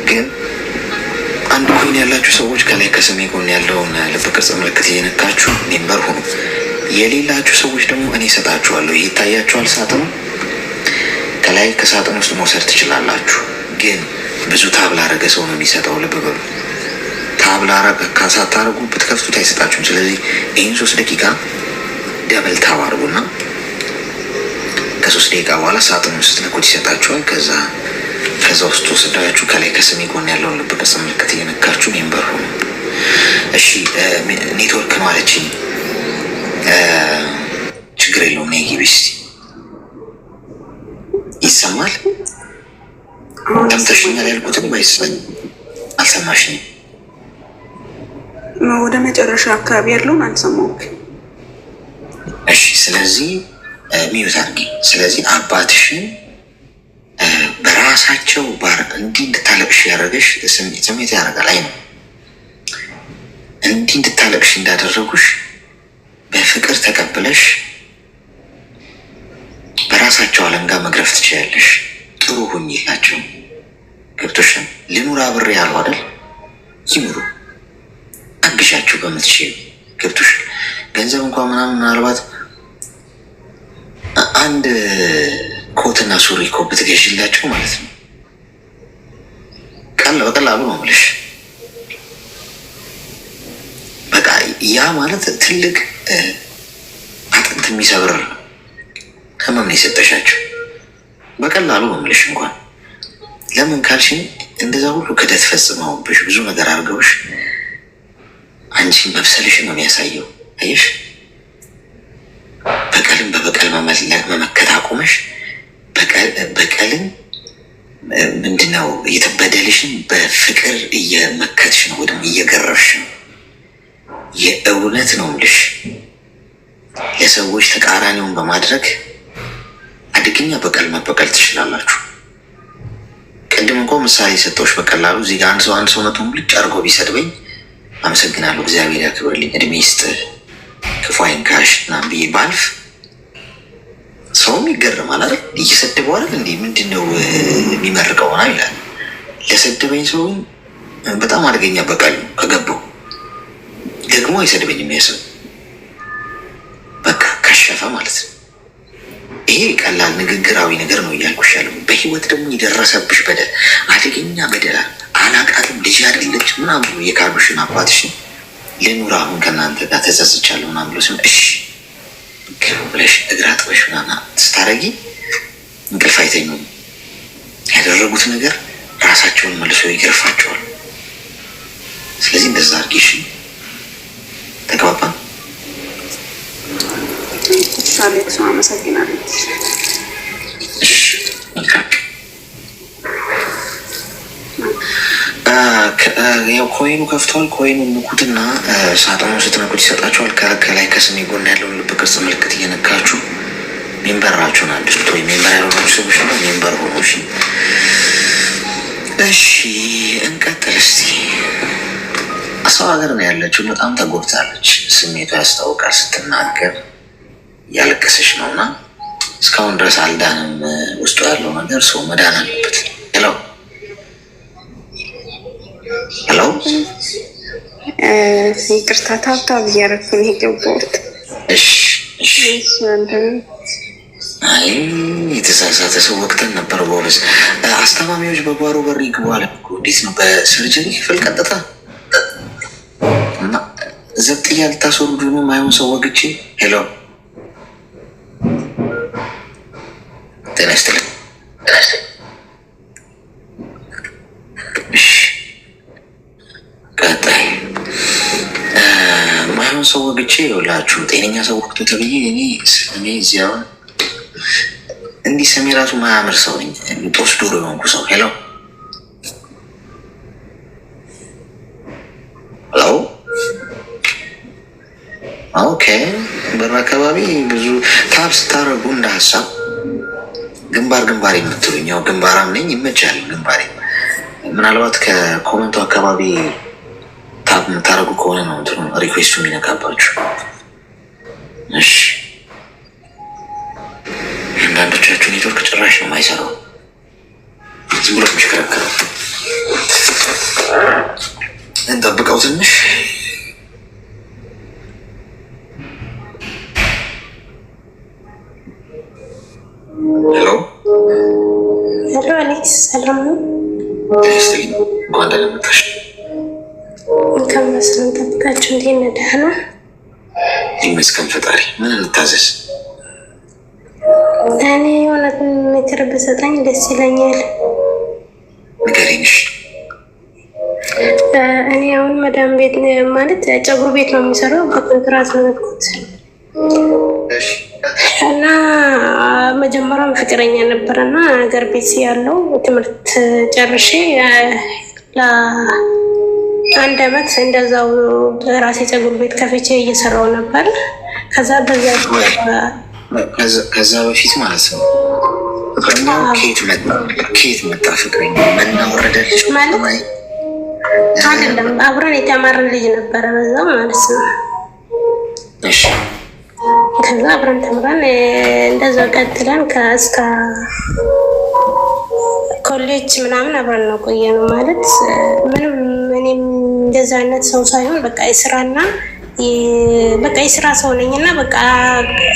ግን 1 ኮይን ያላችሁ ሰዎች ከላይ ከሰሜ ጎን ያለውን ልብ ቅርጽ ምልክት እየነካችሁ ሜምበር ሆኑ። የሌላችሁ ሰዎች ደግሞ እኔ እሰጣችኋለሁ። ይታያችኋል ሳጥኑ። ከላይ ከሳጥን ውስጥ መውሰድ ትችላላችሁ። ግን ብዙ ታብ ላደረገ ሰው ነው የሚሰጠው። ልብ በሉ። ታብላ ሳታረጉ ብትከፍቱት አይሰጣችሁም። ስለዚህ ይህን 3 ደቂቃ ደብል ታብ አድርጉና ከ3 ደቂቃ በኋላ ሳጥኑ ስትነኩት ይሰጣችኋል። ከዛ ውስጥ ወስዳችሁ ከላይ ከስሜ ጎን ያለውን ልብ ቅርጽ ምልክት እየነካችሁ ሜምበር ሆኑ። እሺ ኔትወርክ ነው አለችኝ። ችግር የለውም ነይ ግቢ እስኪ። ይሰማል? ሰምተሽኛል ያልኩትን ወይስ አልሰማሽኝም? ወደ መጨረሻ አካባቢ ያለውን አልሰማሁም። እሺ ስለዚህ ሚዩት አድርጊ። ስለዚህ አባትሽን በራሳቸው እንዲህ እንድታለቅሽ ያደረገሽ ስሜት ያደርጋል። አይ ነው እንዲህ እንድታለቅሽ እንዳደረጉሽ በፍቅር ተቀብለሽ በራሳቸው አለንጋ መግረፍ ትችላለሽ። ጥሩ ሁኝላቸው። ገብቶሻል? ልኑር አብሬ ያሉ አይደል? ይኑሩ፣ አግሻቸው በምትችል። ገብቶሻል? ገንዘብ እንኳን ምናልባት አንድ ኮትና ሱሪ እኮ ብትገዥላቸው ማለት ነው በቀላሉ ነው የምልሽ። በቃ ያ ማለት ትልቅ አጥንት የሚሰብር ህመም ነው የሰጠሻቸው። በቀላሉ ነው የምልሽ። እንኳን ለምን ካልሽኝ እንደዛ ሁሉ ክደት ፈጽመውብሽ ብዙ ነገር አድርገውሽ አንቺን መብሰልሽን ነው የሚያሳየው። አየሽ? በቀልን በበቀል መመከት አቁመሽ በቀልን ምንድነው የተበደልሽን በፍቅር እየመከትሽ ነው ወይም እየገረፍሽ ነው። የእውነት ነው የምልሽ። ለሰዎች ተቃራኒውን በማድረግ አደገኛ በቀል መበቀል ትችላላችሁ። ቅድም እንኳ ምሳሌ ሰጠሁሽ በቀላሉ። እዚህ ጋር አንድ ሰው መቶ ብልጭ አድርጎ ቢሰድበኝ አመሰግናለሁ፣ እግዚአብሔር ያክብርልኝ፣ እድሜ ይስጥ፣ ክፉ አይንካሽ ምናምን ብዬ ባልፍ ሰውም ይገርማል አይደል? እየሰደበው አይደል እንዴ ምንድነው የሚመርቀው ሆና ይላል። ለሰደበኝ ሰው በጣም አደገኛ በቀል ነው። ከገባው ደግሞ አይሰድበኝ የሚያስብ በቃ ከሸፈ ማለት ነው። ይሄ ቀላል ንግግራዊ ነገር ነው እያልኩሽ ያለው። በህይወት ደግሞ የደረሰብሽ በደል አደገኛ በደል አላቃትም ልጅ አይደለች ምናምን ብሎ የካርብሽን አባትሽን ልኑር አሁን ከእናንተ ጋር ተጸጽቻለሁ ምናምን ብሎ ሲሆን እሺ ብለሽ እግር አጥበሽ ምናምን ስታረጊ እንቅልፍ አይተኙም። ያደረጉት ነገር ራሳቸውን መልሶ ይገርፋቸዋል። ስለዚህ እንደዛ አድርጊሽ። ተግባባን? አሌክስ አመሰግናለሁ። ያው ኮይኑ ከፍቷል። ኮይኑ ንኩትና ሳጥኑ ስትነኩት ይሰጣችኋል። ከላይ ከስሜ ጎን ያለውን ልብ ቅርጽ ምልክት እየነካችሁ ሜምበራችሁን አድርጉት። ወይ ሜምበር ያልሆናችሁ ሰዎች ነው ሜምበር ሆኖ። እሺ እንቀጥል እስቲ። ሰው ሀገር ነው ያለችው። በጣም ተጎድታለች። ስሜቷ ያስታውቃል። ስትናገር ያለቀሰች ነው እና እስካሁን ድረስ አልዳንም። ውስጡ ያለው ነገር ሰው መዳን አለበት። ሄሎ ሄሎ፣ ይቅርታ ታብታብ እያደረኩ ነው የገባሁት። አይ የተሳሳተ ሰው ወቅተን ነበር። በሆነስ አስተማሚዎች በጓሮ በር ይግቡ አለ። እንዴት ነው? በሰርጀሪ ክፍል ቀጥታ እና ዘብጥያ ልታስወርዱ ነው? ማይሆን ሰው ወግቼ። ሄሎ ጤና ይስጥልኝ። ቀጣይ ማይሆን ሰው ወግቼ ይውላችሁ ጤነኛ ሰው ወቅቱ ተብዬ እኔ እዚያውን እንዲህ ስሜ ራሱ ማያምር ሰው ነኝ። ጦስ ዶሮ የሆንኩ ሰው። ሄሎ ሄሎ። ኦኬ በር አካባቢ ብዙ ታብ ስታረጉ እንደ ሀሳብ ግንባር የምትሉኝ ያው ግንባራም ነኝ፣ ይመቻል ግንባሬ። ምናልባት ከኮመንቱ አካባቢ ታብ የምታደርጉ ከሆነ ነው እንትኑ ሪኩዌስቱ የሚነካባችሁ። እሺ አንዳንዶቻችሁ ኔትወርክ ጭራሽ ነው የማይሰራው፣ ዝም ብሎ የሚሽከረከረው። እንጠብቀው ትንሽ። ሄሎ ሄሎ አሌክስ፣ ሰላም ነው? ስትልኝ እንኳን ደህና መጣሽ። ከመስለን ጠብቃችሁ እንዴት ነህ? ደህና ይመስገን ፈጣሪ። ምን እንታዘዝ? እኔ የሆነ ሜትር ብሰጠኝ ደስ ይለኛል። ንገሪኝሽ። እኔ አሁን መዳም ቤት ማለት ጸጉር ቤት ነው የሚሰራው። በኮንትራት ነው የመጣሁት እና መጀመሪያም ፍቅረኛ ነበረና ሀገር ቤት ያለው ትምህርት ጨርሼ ለአንድ አመት እንደዛው ራሴ ጸጉር ቤት ከፍቼ እየሰራው ነበር። ከዛ በፊት ማለት ነው ፍቅረኛው ከየት መጣ? ፍቅረኛ መና ወረደልሽ ማለት አይደለም። አብረን የተማረን ልጅ ነበረ በዛው ማለት ነው። እሺ ከዛ አብረን ተምረን እንደዛው ቀጥለን እስከ ኮሌጅ ምናምን አብረን ነው ቆየነው። ማለት ምንም እኔም እንደዛ አይነት ሰው ሳይሆን በቃ የስራና በቃ የስራ ሰው ነኝና በቃ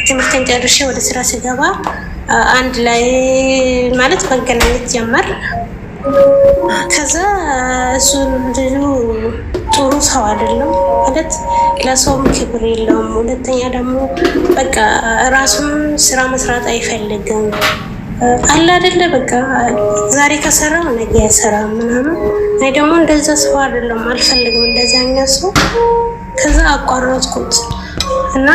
ትምህርቴን ጨርሼ ወደ ስራ ስገባ አንድ ላይ ማለት መገናኘት ጀመር። ከዛ እሱ ልጁ ጥሩ ሰው አይደለም ማለት ለሰውም ክብር የለውም። ሁለተኛ ደግሞ በቃ ራሱን ስራ መስራት አይፈልግም አለ አይደለ በቃ ዛሬ ከሰራው ነገ ያሰራም ምናምን። እኔ ደግሞ እንደዛ ሰው አይደለም፣ አልፈልግም እንደዛኛ ሰው። ከዛ አቋረጥኩት እና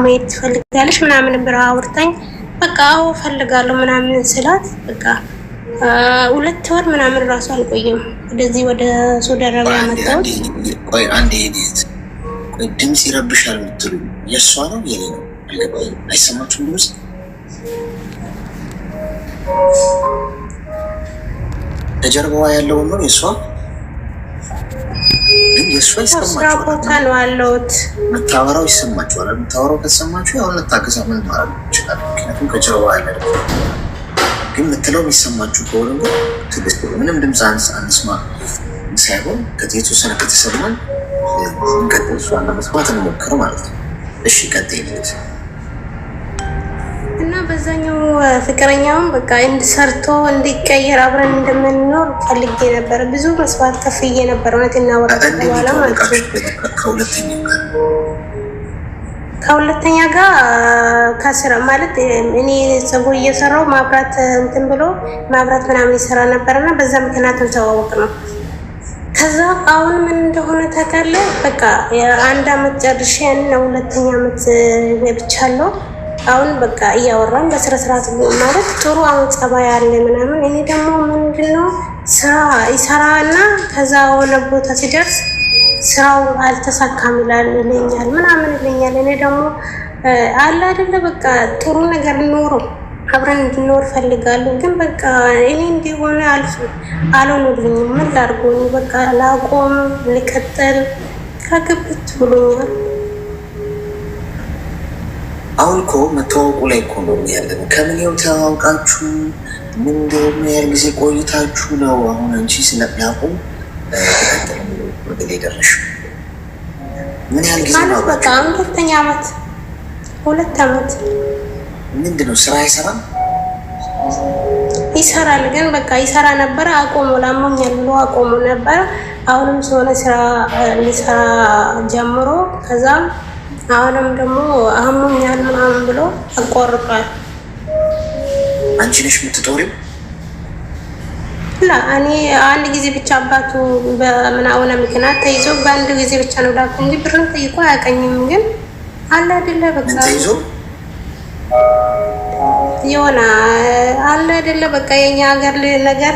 ማየት ትፈልጋለሽ ምናምን ብራ አውርታኝ በቃ አዎ ፈልጋለሁ ምናምን ስላት በቃ 2 ወር ምናምን ራሱ አልቆየም ወደዚህ ወደ ሳውዲ አረቢያ መጣሁ። ቆይ አንዴ ሄዴት ቆይ ድምፅ ይረብሻል የምትሉ የእሷ ነው የኔ ነው አልገባኝም። አይሰማችሁም? ድምፅ ከጀርባዋ ያለው ነው የእሷ የእሷ ይሰማችኋል? ቦታ ነው ያለሁት። የምታወራው ይሰማችኋል? የምታወራው ከተሰማችሁ ያው ልታገዛ ምን ማድረግ ይችላል። ምክንያቱም ከጀርባዋ ያለ ግን የምትለው የሚሰማችሁ ከሆነ ግን ትግስት ምንም ድምፅ አንስማ ሳይሆን ከተወሰነ ከተሰማን እንቀጥል። እሷን ለመስማት እንሞክር ማለት ነው። እሺ ቀጥይ። እና በዛኛው ፍቅረኛውን በቃ እንድሰርቶ እንዲቀየር አብረን እንደምንኖር ፈልጌ ነበር። ብዙ መስዋዕት ከፍዬ ነበር። እውነት እናወራለን በኋላ ማለት ነው። ከሁለተኛ ጋር ከስራ ማለት እኔ ፀጉር እየሰራው ማብራት እንትን ብሎ ማብራት ምናምን ይሰራ ነበርና በዛ ምክንያት ተዋወቅ ነው። ከዛ አሁን ምን እንደሆነ ታውቃለህ? በቃ የ1 አመት ጨርሼ እና 2ኛ አመት ገብቻለሁ። አሁን በቃ እያወራን በስነ ስርዓት ማለት ጥሩ አሁን ጸባይ ያለ ምናምን። እኔ ደግሞ ምንድነው ስራ ይሰራና ከዛ ሆነ ቦታ ሲደርስ ስራው አልተሳካም ይለኛል ምናምን ይለኛል። እኔ ደግሞ አለ አይደለ በቃ ጥሩ ነገር ኖሮ አብረን እንድንኖር ፈልጋለሁ። ግን በቃ እኔ እንዲሆነ አልሆነልኝም። ምን ላድርጎኝ? በቃ ላቆም ልቀጥል ከግብት ብሎኛል። አሁን እኮ መተዋወቁ ላይ እኮ ነው ያለን። ከምን ያው ተዋውቃችሁ ምን እንደሆነ ያህል ጊዜ ቆይታችሁ ነው አሁን አንቺ ስለሚያውቁ ተከተል ወደ ላይ ደረሽ። ምን ያህል ጊዜ ነው? በቃ 2ኛ አመት 2 አመት። ምንድነው ስራ አይሰራም? ይሰራል ግን በቃ ይሰራ ነበር አቆሞ ላሞኛል ብሎ አቆሞ ነበር። አሁንም ስለሆነ ስራ ሊሰራ ጀምሮ ከዛ አሁንም ደግሞ አሞኛል ምናምን ብሎ አቋርጧል። አንቺ ነሽ የምትጦሪው? ላ እኔ አንድ ጊዜ ብቻ አባቱ በምናውና ምክንያት ተይዞ በአንድ ጊዜ ብቻ ነው ላኩ እንጂ ብርን ጠይቆ አያውቀኝም። ግን አለ አይደለ በቃ ተይዞ የሆነ አለ አይደለ በቃ የኛ ሀገር ነገር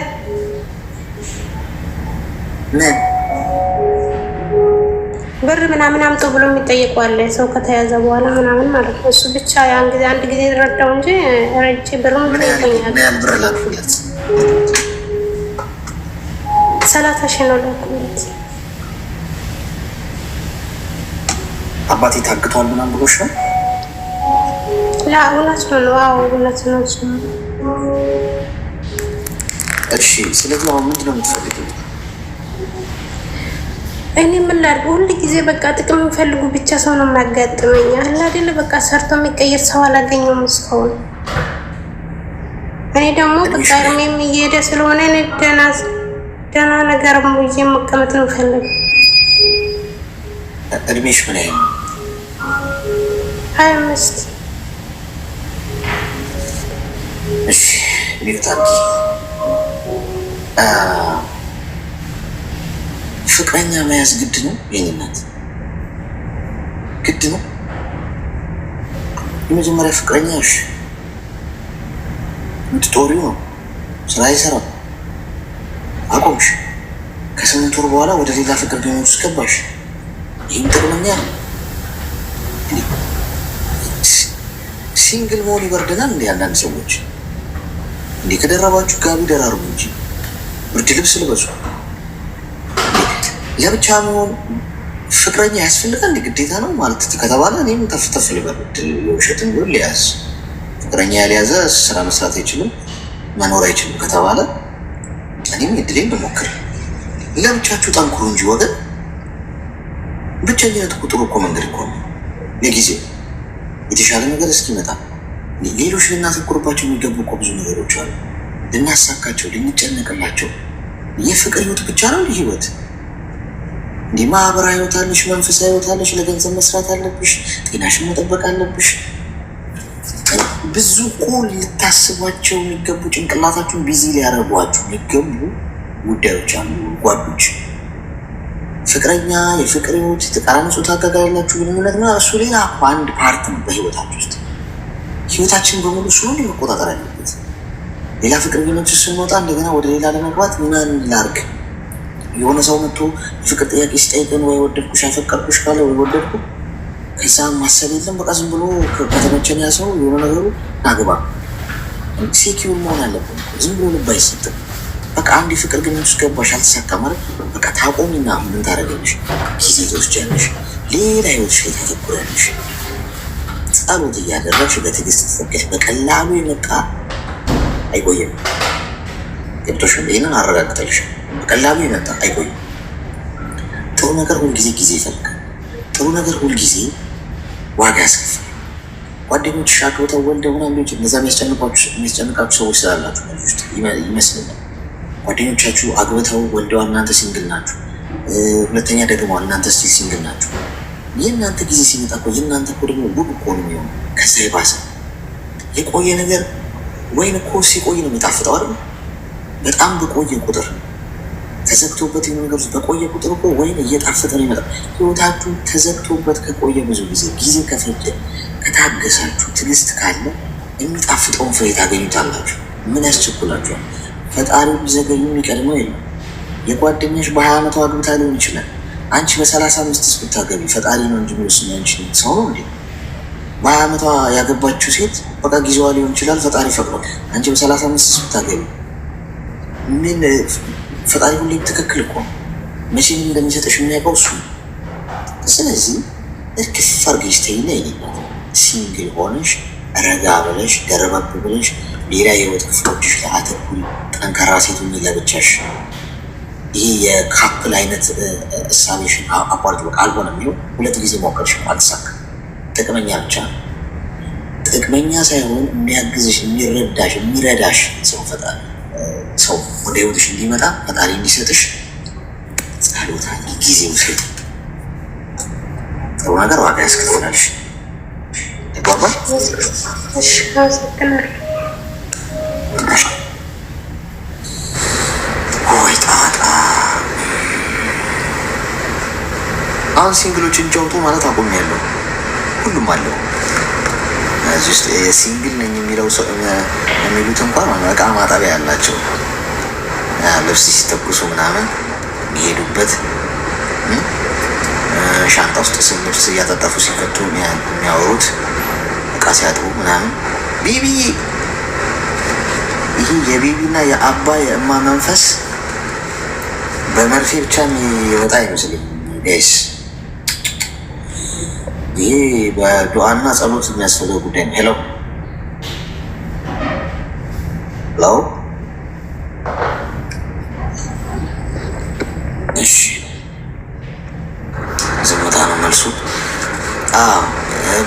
ምን ብር ምናምን አምጦ ብሎ የሚጠይቀዋል ሰው ከተያዘ በኋላ ምናምን ማለት ነው። እሱ ብቻ ያን ጊዜ አንድ ጊዜ ረዳው እንጂ ረጅ ብሩን ይጠይቀኛል። ምን ብር ላኩለት? 30,000 ነው ላኩለት። አባቴ ታግቷል ምናምን ብሎሽ ነው? ላ እውነት ነው። አዎ እውነት ነው። እሺ ስለዚህ አሁን ምንድን ነው የምትፈልገው? እኔ ምን ላድርግ? ሁሉ ጊዜ በቃ ጥቅም የሚፈልጉ ብቻ ሰው ነው የሚያጋጥመኝ። አለ አይደለ? በቃ ሰርቶ የሚቀየር ሰው አላገኘውም እስካሁን። እኔ ደግሞ በቃ እድሜም እየሄደ ስለሆነ እኔ ደህና ነገር ይዤ መቀመጥ ነው የምፈልገው። እድሜሽ ምን ያህል? 25 እሺ ሚውታል ፍቅረኛ መያዝ ግድ ነው? የኔናት ግድ ነው? የመጀመሪያ ፍቅረኛሽ ምትጦሪው ነው፣ ስራ አይሰራም፣ አቆምሽ። ከ8 ወር በኋላ ወደ ሌላ ፍቅር ግንኙነት ውስጥ ገባሽ። ይህም ጥቅመኛ ነው። ሲንግል መሆን ይበርደናል እንዲ አንዳንድ ሰዎች እንዲህ ከደረባችሁ ጋቢ ደራርቡ እንጂ ብርድ ልብስ ልበሱ። ለብቻ መሆን ፍቅረኛ ያስፈልጋል እንዲ ግዴታ ነው ማለት ከተባለ እኔም ተፍተፍ ልበል። የውሸትን ቢሆን ሊያዝ ፍቅረኛ ያልያዘ ስራ መስራት አይችልም መኖር አይችልም ከተባለ እኔም እድሌን ልሞክር። ለብቻችሁ ጠንክሩ እንጂ ወገን። ብቸኝነት ቁጥሩ እኮ መንገድ እኮ ነው። ለጊዜው የተሻለ ነገር እስኪመጣ ሌሎች ልናተኩርባቸው የሚገቡ እኮ ብዙ ነገሮች አሉ። ልናሳካቸው፣ ልንጨነቅላቸው። የፍቅር ህይወት ብቻ ነው እንዲህ ህይወት እንዲህ ማህበራዊ ህይወት አለሽ፣ መንፈሳዊ ህይወት አለሽ። ለገንዘብ መስራት አለብሽ፣ ጤናሽን መጠበቅ አለብሽ። ብዙ እኮ ልታስቧቸው የሚገቡ ጭንቅላታችሁን ቢዚ ሊያደርጓችሁ የሚገቡ ጉዳዮች አሉ ጓዶች። ፍቅረኛ፣ የፍቅር ህይወት፣ የተቃራኒ ጾታ ጋር ያላችሁ ግንኙነት ነው። እሱ ሌላ አንድ ፓርት ነው በህይወታችሁ ውስጥ። ህይወታችን በሙሉ እሱ ነው መቆጣጠር ያለበት። ሌላ ፍቅር ግንኙነት ስንወጣ እንደገና ወደ ሌላ ለመግባት ምን ላርግ? የሆነ ሰው መጥቶ የፍቅር ጥያቄ ሲጠይቀን ወይ ወደድኩሽ አፈቀርኩሽ ካለ ወይ ወደድኩ ከዛ ማሰብ የለም። በቃ ዝም ብሎ ከተመቸን ያ ሰው የሆነ ነገሩ አግባ ሴኪውን መሆን አለብን። ዝም ብሎ ልብ አይሰጥም። በቃ አንድ የፍቅር ግንኙነት ውስጥ ገባሽ አልተሳካ ማለት በቃ ታቆሚና ምን ታደርጊያለሽ? ጊዜ ትወስጃለሽ፣ ሌላ ህይወትሽ ላይ ታተኩሪያለሽ። ጸሎት እያደረግሽ በትዕግስት ተጠቀሽ። በቀላሉ የመጣ አይቆይም። ገብቶሽ? ይህንን አረጋግጠልሽ። በቀላሉ የመጣ አይቆይም። ጥሩ ነገር ሁልጊዜ ጊዜ ይፈልጋል። ጥሩ ነገር ሁልጊዜ ዋጋ ያስከፍላል። ጓደኞችሽ አግብተው ወልደው ምናምን ሊሆን እነዛ የሚያስጨንቃችሁ ሰዎች ስላላችሁ ውስጥ ይመስለኛል። ጓደኞቻችሁ አግብተው ወልደው እናንተ ሲንግል ናችሁ። ሁለተኛ ደግሞ እናንተ ስቲል ሲንግል ናችሁ። የእናንተ ጊዜ ሲመጣ እኮ የእናንተ እኮ ደግሞ ውብ እኮ ነው የሚሆነው። ከዛ የባሰ የቆየ ነገር ወይን እኮ ሲቆይ ነው የሚጣፍጠው አይደል? በጣም በቆየ ቁጥር ተዘግቶበት የሆነ ነገር በቆየ ቁጥር እኮ ወይን እየጣፈጠ ነው ይመጣል። ህይወታችሁ ተዘግቶበት ከቆየ ብዙ ጊዜ ከፈጀ ከታገሳችሁ፣ ትዕግስት ካለ የሚጣፍጠውን ፍሬ ታገኙታላችሁ። ምን ያስቸኩላችኋል? ፈጣሪ ቢዘገዩ የሚቀድመው የለም። የጓደኛሽ በ20 ዓመቷ አግብታ ሊሆን ይችላል። አንቺ በ35 ብታገቢ ፈጣሪ ነው እንጂ የሚወስነው አንቺ ሰው ነው እንዴ? በ20 ዓመቷ ያገባችው ሴት በቃ ጊዜዋ ሊሆን ይችላል፣ ፈጣሪ ፈቅዷል። አንቺ በ35 ብታገቢ ምን ፈጣሪ ሁሌም ትክክል እኮ መቼም እንደሚሰጥሽ የሚያውቀው እሱ። ስለዚህ እርክፍ አድርገሽ ተይና ይኔናት ሲንግል ሆነሽ ረጋ ብለሽ ደረበብ ብለሽ ሌላ የህይወት ክፍሎችሽ ላይ አተኩሪ። ጠንካራ ሴቱን ለብቻሽ። ይሄ የካፕል አይነት እሳቤሽን አቋርጭ። በቃ አልሆነም። ይኸው 2 ጊዜ ሞከርሽ አልተሳካም። ጥቅመኛ ብቻ ነው። ጥቅመኛ ሳይሆን የሚያግዝሽ፣ የሚረዳሽ፣ የሚረዳሽ ሰው ወደ ህይወትሽ እንዲመጣ ፈጣሪ እንዲሰጥሽ ጸሎታ ጊዜ ውሰድ። ጥሩ ነገር ዋጋ ያስከፍላልሽ። ተጓባ ወይ ጣጣ። አሁን ሲንግሎችን ጨውጡ ማለት አቁሜያለሁ። ሁሉም አለው እዚህ ውስጥ ሲንግል ነኝ የሚለው ሰው የሚሉት እንኳን እቃ ማጠቢያ ያላቸው ልብስ ሲተኩሱ ምናምን የሚሄዱበት ሻንጣ ውስጥ ልብስ እያጠጠፉ ሲከቱ የሚያወሩት እቃ ሲያጥቡ ምናምን ቢቢ። ይህ የቢቢና የአባ የእማ መንፈስ በመርፌ ብቻ የሚወጣ አይመስልም ጋይስ። ይሄ በዱዓና ጸሎት የሚያስፈልገው ጉዳይ ነው። ሄሎ እሺ ዝምታ ነው መልሱ።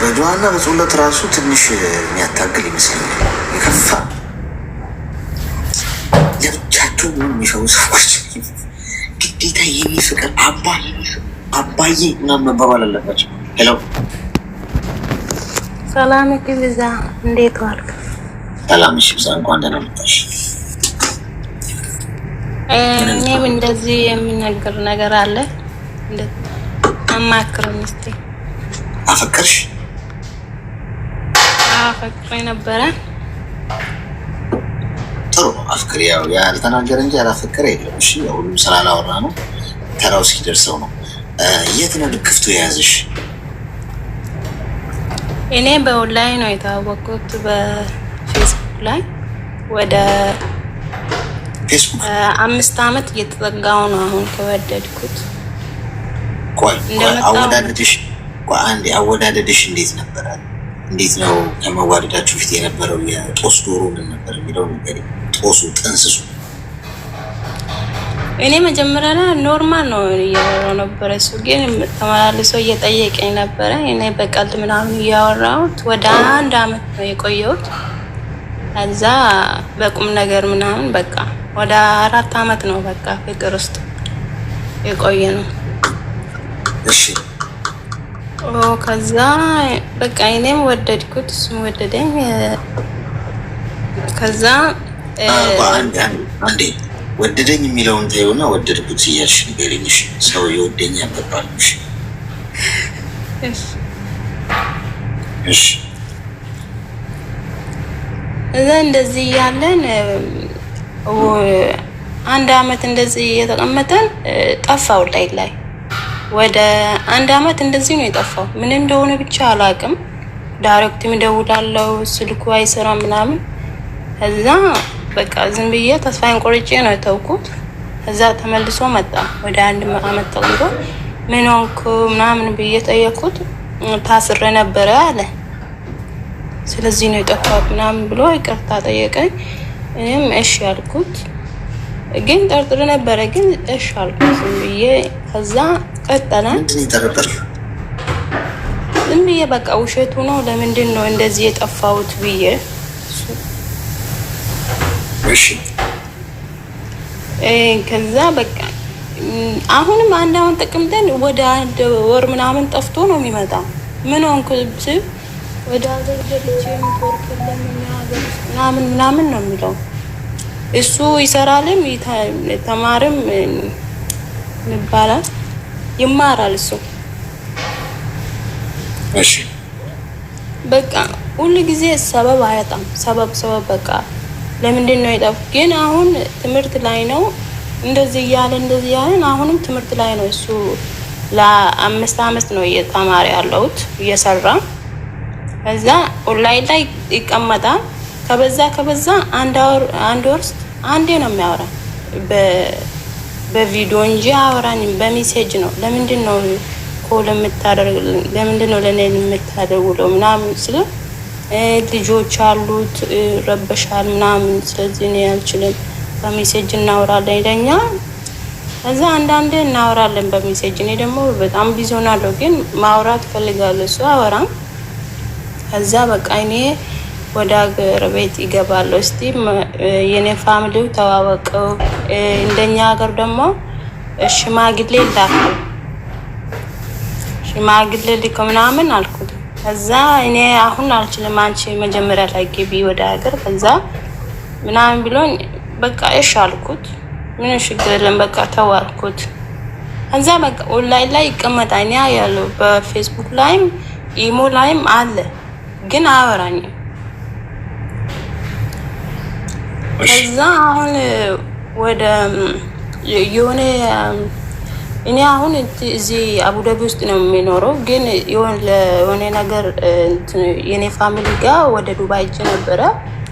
በዱዓና በጸሎት ራሱ ትንሽ የሚያታግል ይመስለኛል። የከፋ ለብቻቸው የሚሰሩ ሰዎች ግዴታ የኔ ፍቅር አባዬ ምናምን መባባል አለባቸው። ሄሎ ሰላም ይብዛ፣ እንዴት ዋልክ? ሰላም ይብዛ፣ እንኳን ደህና መጣሽ። እኔም እንደዚህ የሚነገር ነገር አለ አማክረኝ እስኪ። አፈቀርሽ? አፈቅሬ ነበረ። ጥሩ አፍቅር። ያው ያልተናገረ እንጂ ያላፈቀረ የለም። እሺ ሁሉም ስላላወራ ነው፣ ተራው እስኪደርሰው ነው። የት ነው ልክፍቱ የያዘሽ? እኔ በኦንላይን ነው የተዋወቅኩት፣ በፌስቡክ ላይ ወደ ፌስቡክ 5 አመት እየተጠጋው ነው አሁን ከወደድኩት። ቆይ አወዳደድሽ እንዴት ነበረ? እንዴት ነው ከመዋደዳችሁ ፊት የነበረው የጦስ ዶሮ ምን ነበር የሚለው ነገር? ጦሱ ጥንስሱ እኔ መጀመሪያ ላይ ኖርማል ነው እያወራው ነበረ። እሱ ግን ተመላልሶ እየጠየቀኝ ነበረ። እኔ በቀልድ ምናምን እያወራሁት ወደ 1 አመት ነው የቆየሁት። ከዛ በቁም ነገር ምናምን በቃ ወደ 4 አመት ነው በቃ ፍቅር ውስጥ የቆየ ነው። እሺ ከዛ በቃ እኔም ወደድኩት፣ እሱም ወደደኝ። ከዛ አንዴ ወደደኝ የሚለውን ታዩና ወደድኩት እያልሽ ንገሪኝ። ሰው የወደኝ ያበባልሽ። እሺ እዛ እንደዚህ ያለን 1 አመት እንደዚህ የተቀመጠን ጠፋው ላይ ወደ 1 አመት እንደዚህ ነው የጠፋው። ምን እንደሆነ ብቻ አላውቅም። ዳይሬክት እደውላለሁ፣ ስልኩ አይሰራም ምናምን። ከዛ በቃ ዝም ብዬ ተስፋዬን ቆርጬ ነው የተውኩት። ከዛ ተመልሶ መጣ ወደ 1 አመት ተቀምጦ ምን ሆንኩ ምናምን ብዬ ጠየቅኩት። ታስሬ ነበረ አለ። ስለዚህ ነው የጠፋሁት ምናምን ብሎ ይቅርታ ጠየቀኝ። እኔም እሺ አልኩት። ግን ጠርጥሬ ነበረ፣ ግን እሺ አልኩት ዝም ብዬ። ከዛ ቀጠለ። ዝም ብዬ በቃ ውሸቱ ነው ለምንድን ነው እንደዚህ የጠፋሁት ብዬ። እሺ ከዛ በቃ አሁንም አሁን ጥቅምትን ወደ 1 ወር ምናምን ጠፍቶ ነው የሚመጣው። ምን ሆንኩ ስል ወደ ሀገር ገብቼ ኔትወርክ የለም ምናምን ነው የሚለው። እሱ ይሰራልም ተማርም ይባላል ይማራል እሱ። እሺ በቃ ሁሉ ጊዜ ሰበብ አያጣም። ሰበብ በቃ ለምንድን ነው የጠፋው? ግን አሁን ትምህርት ላይ ነው እንደዚህ ያለን አሁንም ትምህርት ላይ ነው እሱ። ለ5 አመት ነው እየተማረ ያለውት እየሰራ። ከዛ ኦንላይን ላይ ይቀመጣል። ከበዛ 1 ወር ውስጥ አንዴ ነው የሚያወራ በቪዲዮ እንጂ አወራኝ በሜሴጅ ነው። ለምንድን ነው ኮል የምታደርግ? ለምንድን ነው ለኔ የምታደውለው ምናምን ስለ ልጆች አሉት ረበሻል ምናምን። ስለዚህ እኔ አልችልም፣ በሜሴጅ እናወራለን ይለኛል። ከዛ አንዳንዴ እናወራለን በሜሴጅ። እኔ ደግሞ በጣም ቢዚ ሆናለሁ፣ ግን ማውራት ፈልጋለሁ። እሱ አወራም። ከዛ በቃ እኔ ወደ ሀገር ቤት ይገባለሁ። እስቲ የኔ ፋሚሊው ተዋወቀው። እንደኛ ሀገር ደግሞ ሽማግሌ ላኩ። ሽማግሌ ልኮ ምናምን አልኩት። ከዛ እኔ አሁን አልችልም፣ አንቺ መጀመሪያ ላይ ግቢ ወደ ሀገር ከዛ ምናምን ብሎኝ በቃ እሺ አልኩት። ምን ችግር የለም በቃ ተዋልኩት። ከዛ በቃ ኦንላይን ላይ ይቀመጣል። እኔ ያለው በፌስቡክ ላይም ኢሞ ላይም አለ፣ ግን አወራኝም። ከዛ አሁን ወደ የሆነ እኔ አሁን እዚህ አቡዳቢ ውስጥ ነው የሚኖረው፣ ግን የሆነ ነገር የኔ ፋሚሊ ጋር ወደ ዱባይ ሄጄ ነበረ።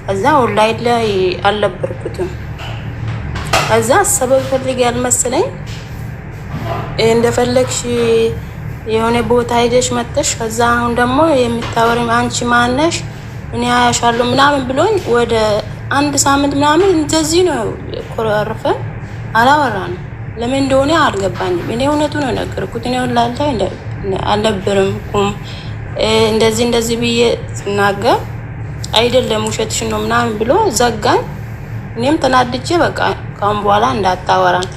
ከዛ ኦንላይን ላይ አልነበርኩትም። ከዛ ሰበብ ፈልግ ያልመሰለኝ እንደፈለግሽ የሆነ ቦታ ሄደሽ መጥተሽ ከዛ አሁን ደግሞ የምታወሪም አንቺ ማነሽ እኔ አያሻለሁ ምናምን ብሎኝ ወደ 1 ሳምንት ምናምን እንደዚህ ነው ኮራረፈ። አላወራንም ለምን እንደሆነ አልገባኝም። እኔ እውነቱን ነው ነገርኩት። እኔ ወላሂ አልነበረም እንደዚህ ብዬ ስናገር አይደለም ውሸትሽን ነው ምናምን ብሎ ዘጋኝ። እኔም ተናድጄ በቃ ካሁን በኋላ እንዳታወራን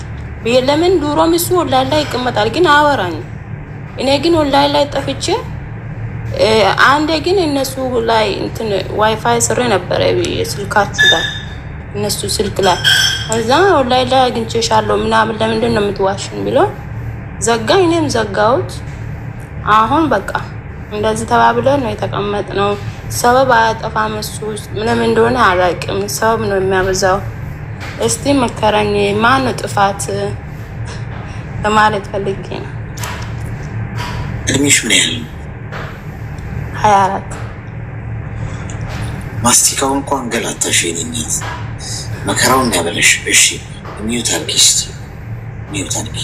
ብዬ ለምን ዱሮም እሱ ወላሂ ላይ ይቀመጣል ግን አወራኝ። እኔ ግን ወላሂ ላይ ጠፍቼ አንዴ ግን እነሱ ላይ እንትን ዋይፋይ ስሬ ነበረ ስልካችሁ ላይ እነሱ ስልክ ላይ እዛ ወላሂ ላይ አግኝቼሻለሁ ምናምን ለምንድን ነው የምትዋሽን ብሎ ዘጋኝ። እኔም ዘጋሁት። አሁን በቃ እንደዚህ ተባብለን ነው የተቀመጥነው። ሰበብ አያጠፋም እሱ ምንም እንደሆነ አላውቅም። ሰበብ ነው የሚያበዛው። እስቲ መከረኝ ማን ነው ጥፋት ለማለት ፈልጌ ነው። እድሜሽ ምን ያህል ነው? 24 ማስቲካው እንኳን ገላታሽ የኔነት መከራው እንዳበለሽ። እሺ ሚዩት አድርጊ እስቲ ሚዩት አድርጊ።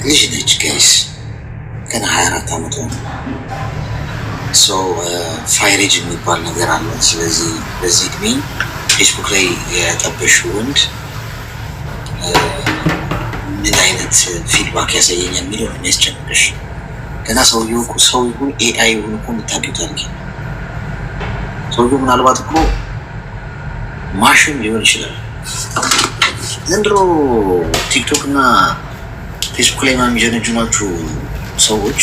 ልጅ ነች ጋይስ ገና 24 ዓመቷ ነው። ፋይሬጅ የሚባል ነገር አለ። ስለዚህ በዚህ እድሜ ፌስቡክ ላይ የጠበሽ ወንድ ምን አይነት ፊድባክ ያሳየኛል የሚለው ነው የሚያስጨንቅሽ። ገና ሰውየው እኮ ሰው ይሁን ኤአይ ይሁን እኮ የምታውቂው ታሪክ ሰውየው ምናልባት እኮ ማሽን ሊሆን ይችላል። ዘንድሮ ቲክቶክ እና ፌስቡክ ላይ የሚጀነጅኗችሁ ሰዎች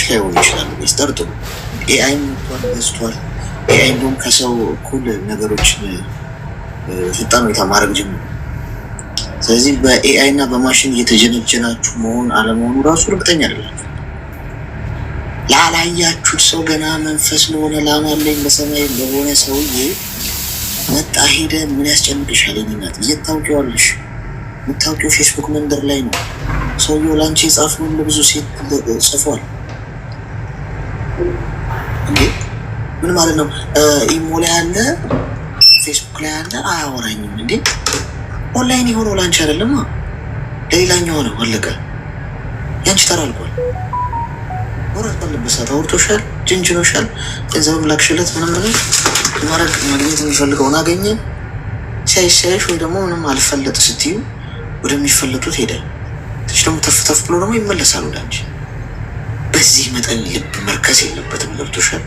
ላይ ሆኑ ይችላሉ። ጠርጥሩ። ኤአይ ገዝቷል። ኤአይ እንደውም ከሰው እኩል ነገሮችን ፍጣን ሁኔታ ማድረግ ጀምሮ። ስለዚህ በኤአይ እና በማሽን እየተጀነጀናችሁ መሆን አለመሆኑ ራሱ እርግጠኛ አይደለም። ላላያችሁት ሰው ገና መንፈስ ለሆነ ላማለኝ በሰማይ ለሆነ ሰውዬ መጣ ሄደ ምን ያስጨንቅሻል? እናት እየታውቂዋለሽ። የምታውቂው ፌስቡክ መንደር ላይ ነው። ሰውየው ላንቺ የጻፈውን ለብዙ ሴት ጽፏል። እንዴ ምን ማለት ነው? ኢሞ ላይ አለ፣ ፌስቡክ ላይ አለ፣ አያወራኝም እንዴ? ኦንላይን የሆነው ላንቺ አይደለም ለሌላኛው ነው። አለቀ። ያንቺ ተራልቋል። ወራት ባለበት ሰዓት አውርቶሻል፣ ጅንጅኖሻል፣ ገንዘብ ላክሽለት ምንም ማድረግ ማግኘት የሚፈልገውን አገኘ። ሲያይሽ ወይ ደግሞ ምንም አልፈለጥ ስትዩ ወደሚፈለጡት ሄደ። ትች ደግሞ ተፍተፍ ብሎ ደግሞ ይመለሳል ወደ አንቺ። በዚህ መጠን ልብ መርከስ የለበትም። ገብቶሻል?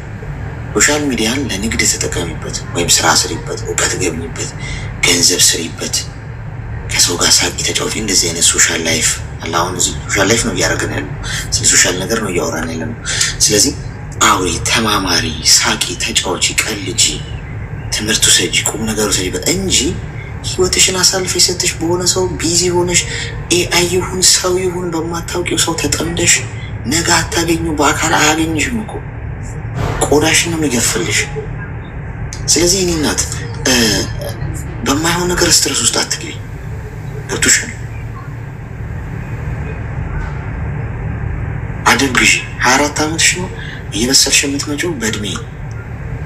ሶሻል ሚዲያን ለንግድ ተጠቀሚበት፣ ወይም ስራ ስሪበት፣ እውቀት ገብኝበት፣ ገንዘብ ስሪበት፣ ከሰው ጋር ሳቂ ተጫወቲ። እንደዚህ አይነት ሶሻል ላይፍ አለ። አሁን እዚህ ሶሻል ላይፍ ነው እያደረገን ያለው፣ ስለ ሶሻል ነገር ነው እያወራን ያለ ነው። ስለዚህ አውሪ፣ ተማማሪ፣ ሳቂ፣ ተጫዋች፣ ቀልጂ፣ ትምህርቱ ሰጂ፣ ቁም ነገሩ ሰጂ እንጂ ህይወትሽን አሳልፈ የሰጥሽ በሆነ ሰው ቢዚ ሆነሽ ኤአይ ይሁን ሰው ይሁን በማታውቂው ሰው ተጠምደሽ ነገ አታገኙ። በአካል አያገኝሽም እኮ ቆዳሽን ነው የሚገፍልሽ። ስለዚህ እኔ እናት በማይሆን ነገር ስትረስ ውስጥ አትግቢ። ገብቶሻል? አደብ ግዢ። 24 ዓመትሽ ነው እየበሰልሽ የምትመጪው። በእድሜ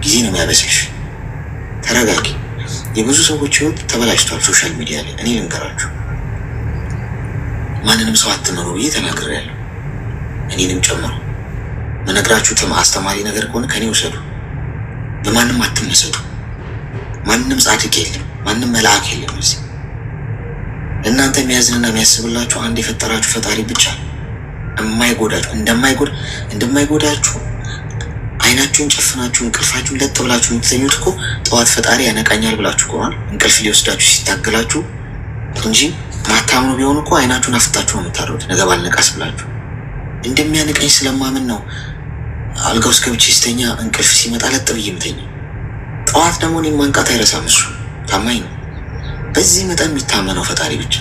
ጊዜ ነው የሚያበስልሽ። ተረጋጊ። የብዙ ሰዎች ህይወት ተበላሽቷል ሶሻል ሚዲያ ላይ። እኔ ልንገራችሁ፣ ማንንም ሰው አትመኑ ብዬ ተናግሬያለሁ፣ እኔንም ጨምሮ። መነግራችሁ አስተማሪ ነገር ከሆነ ከኔ ውሰዱ። በማንም አትመሰዱ። ማንም ጻድቅ የለም፣ ማንም መልአክ የለም። እዚህ እናንተ የሚያዝንና የሚያስብላችሁ አንድ የፈጠራችሁ ፈጣሪ ብቻ የማይጎዳችሁ እንደማይጎዳችሁ አይናችሁን ጨፍናችሁ እንቅልፋችሁን ለጥ ብላችሁ የምትተኙት እኮ ጠዋት ፈጣሪ ያነቃኛል ብላችሁ ከሆነ እንቅልፍ ሊወስዳችሁ ሲታገላችሁ እንጂ ማታምኑ ቢሆን እኮ አይናችሁን አፍጣችሁ ነው የምታሩት። ነገ ባልነቃስ ብላችሁ እንደሚያነቃኝ ስለማምን ነው አልጋ ውስጥ ገብቼ ስተኛ እንቅልፍ ሲመጣ ለጥ ብዬ የምተኛ። ጠዋት ደግሞ እኔን ማንቃት አይረሳም። እሱ ታማኝ ነው። በዚህ መጠን የሚታመነው ፈጣሪ ብቻ።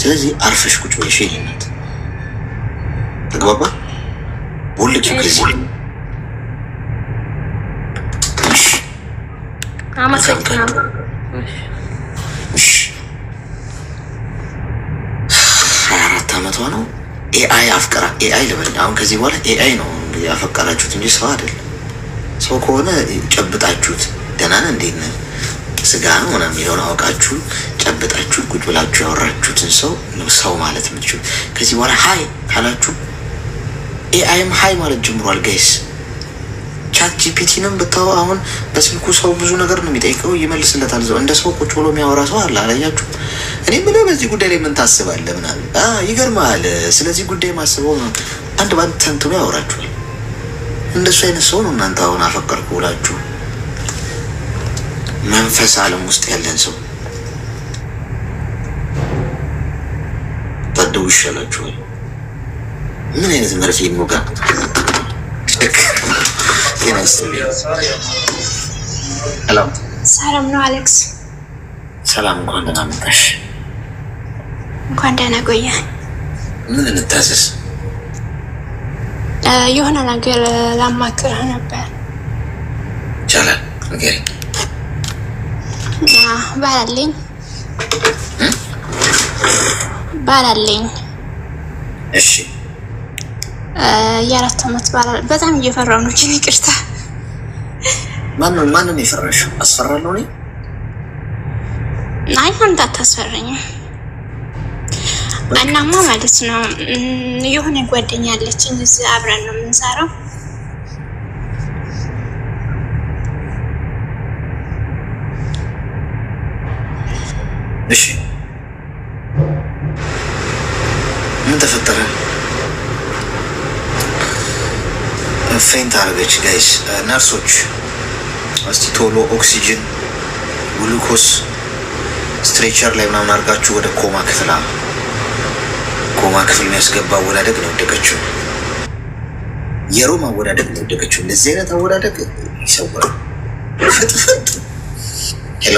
ስለዚህ አርፈሽ ቁጭ በይ ሸይነት ተግባባ። ቦልኪው ከዚህ አመሰግናለሁ። 24 ዓመቷ ነው። ኤአይ አፍቀራ ኤአይ ልበል። አሁን ከዚህ በኋላ ኤአይ ነው እንግዲህ ያፈቀራችሁት እንጂ ሰው አይደለም። ሰው ከሆነ ጨብጣችሁት ደህና ነህ እንዴት ነህ ስጋ ነው ምናምን የሚለውን አውቃችሁ ጨብጣችሁ ቁጭ ብላችሁ ያወራችሁትን ሰው ነው ሰው ማለት የምትችሉ። ከዚህ በኋላ ሀይ ካላችሁ ኤአይም ሀይ ማለት ጀምሯል። ጋይስ ቻት ጂፒቲንም ብታው አሁን በስልኩ ሰው ብዙ ነገር ነው የሚጠይቀው፣ ይመልስለታል። እንደ ሰው ቁጭ ብሎ የሚያወራ ሰው አለ። አላያችሁ? እኔ ምለው በዚህ ጉዳይ ላይ ምን ታስባለህ ምናምን ይገርማል። ስለዚህ ጉዳይ ማስበው አንድ ባንድ ተንትኖ ያወራችኋል። እንደሱ አይነት ሰው ነው እናንተ አሁን አፈቀርኩ ብላችሁ መንፈስ ዓለም ውስጥ ያለን ሰው ታደው ይሻላችኋል። ምን አይነት መርፌ ይሞጋ ሰላም ነው አሌክስ? ሰላም፣ እንኳን ደህና መጣሽ። እንኳን ደህና ቆየ። ምን እንታዘዝ? የሆነ ነገር ላማክርህ ነበር። ይቻላል፣ ንገሪኝ። ባላለኝ እሺ። የ4 ዓመት ባላል። በጣም እየፈራሁ ነው። ግን ይቅርታ። ማንን የፈራሽው? አስፈራለሁ እኔ? አይ አንተ አታስፈራኝም። እናማ ማለት ነው የሆነ ጓደኛ አለችኝ፣ እዚህ አብረን ነው የምንሰራው። እሺ፣ ምን ተፈጠረ? ፌንት አረገች። ጋይስ ነርሶች እስቲ ቶሎ ኦክሲጅን፣ ግሉኮስ ስትሬቸር ላይ ምናምን አድርጋችሁ ወደ ኮማ ክፍል የሚያስገባ አወዳደቅ ነው የወደቀችው። የሮም አወዳደቅ ነው የወደቀችው። እንደዚህ አይነት አወዳደቅ ይሰወራል። ፍጥፍጥ ሄሎ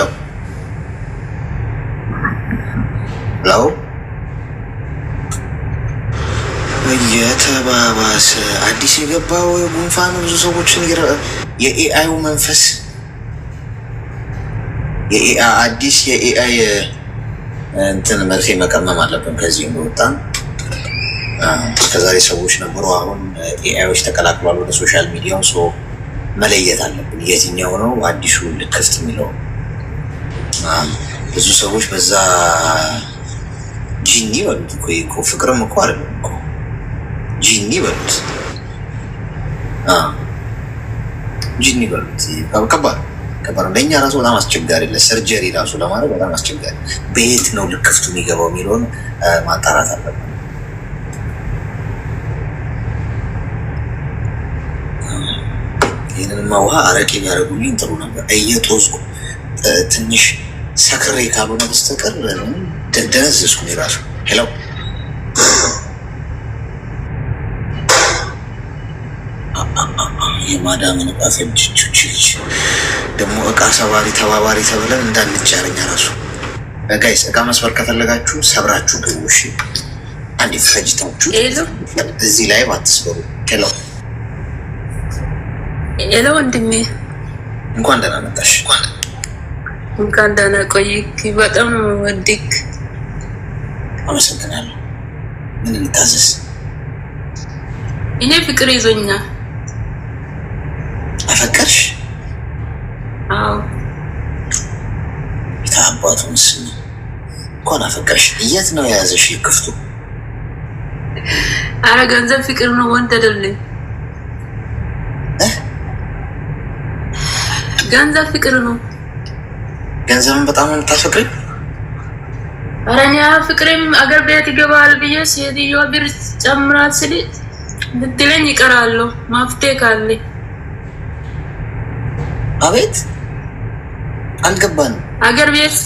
እየተባባሰ አዲስ የገባው ጉንፋን ብዙ ሰዎችን የኤአዩ መንፈስ አዲስ የኤአይ እንትን መርፌ መቀመም አለብን። ከዚህ እንደወጣን ከዛሬ ሰዎች ነበሩ። አሁን ኤአዮች ተቀላቅሏል ወደ ሶሻል ሚዲያው። ሰው መለየት አለብን የትኛው ነው አዲሱ ልክፍት የሚለው። ብዙ ሰዎች በዛ ጂኒ በሉት እኮ ፍቅርም እኮ አይደለም እኮ ጂኒ በሉት፣ ጂኒ በሉት። ከባድ ለእኛ ራሱ በጣም አስቸጋሪ፣ ለሰርጀሪ ራሱ ለማድረግ በጣም አስቸጋሪ። በየት ነው ልክፍቱ የሚገባው የሚለውን ማጣራት አለብን። ይህንንማ ውሃ አረቄ የሚያደርጉልኝ ጥሩ ነበር። እየጦዝኩ ትንሽ ሰክሬ ካልሆነ በስተቀር ደነዘዝኩ ራሱ። ሄሎ የማዳምን እቃ ፈጅቹች ልጅ ደግሞ እቃ ሰባሪ ተባባሪ ተብለን እንዳንጫረኛ ራሱ። ጋይስ እቃ መስበር ከፈለጋችሁ ሰብራችሁ ግቡ። እሺ አንዴ ፈጅታችሁ እዚህ ላይ ባትስበሩ። ሄሎ ወንድሜ እንኳን ደህና መጣሽ። እንኳን ደህና ቆይክ። በጣም ነው ወድክ። አመሰግናለሁ። ምን ልታዘዝ? እኔ ፍቅር ይዞኛል። አፈቀርሽ? አዎ። የታባቱን ስም እንኳን አፈቀርሽ። የት ነው የያዘሽ ክፍቱ? አረ ገንዘብ ፍቅር ነው፣ ወንድ አይደለም። ገንዘብ ፍቅር ነው። ገንዘብን በጣም ነው የምታፈቅሪ? አረ እኔ ፍቅሬም አገር ቤት ይገባል ብዬ ሴትዮዋ ብር ጨምራት ስል ብትለኝ ይቀራለሁ። ማፍቴ ካለኝ አቤት አልገባንም። አገር ቤት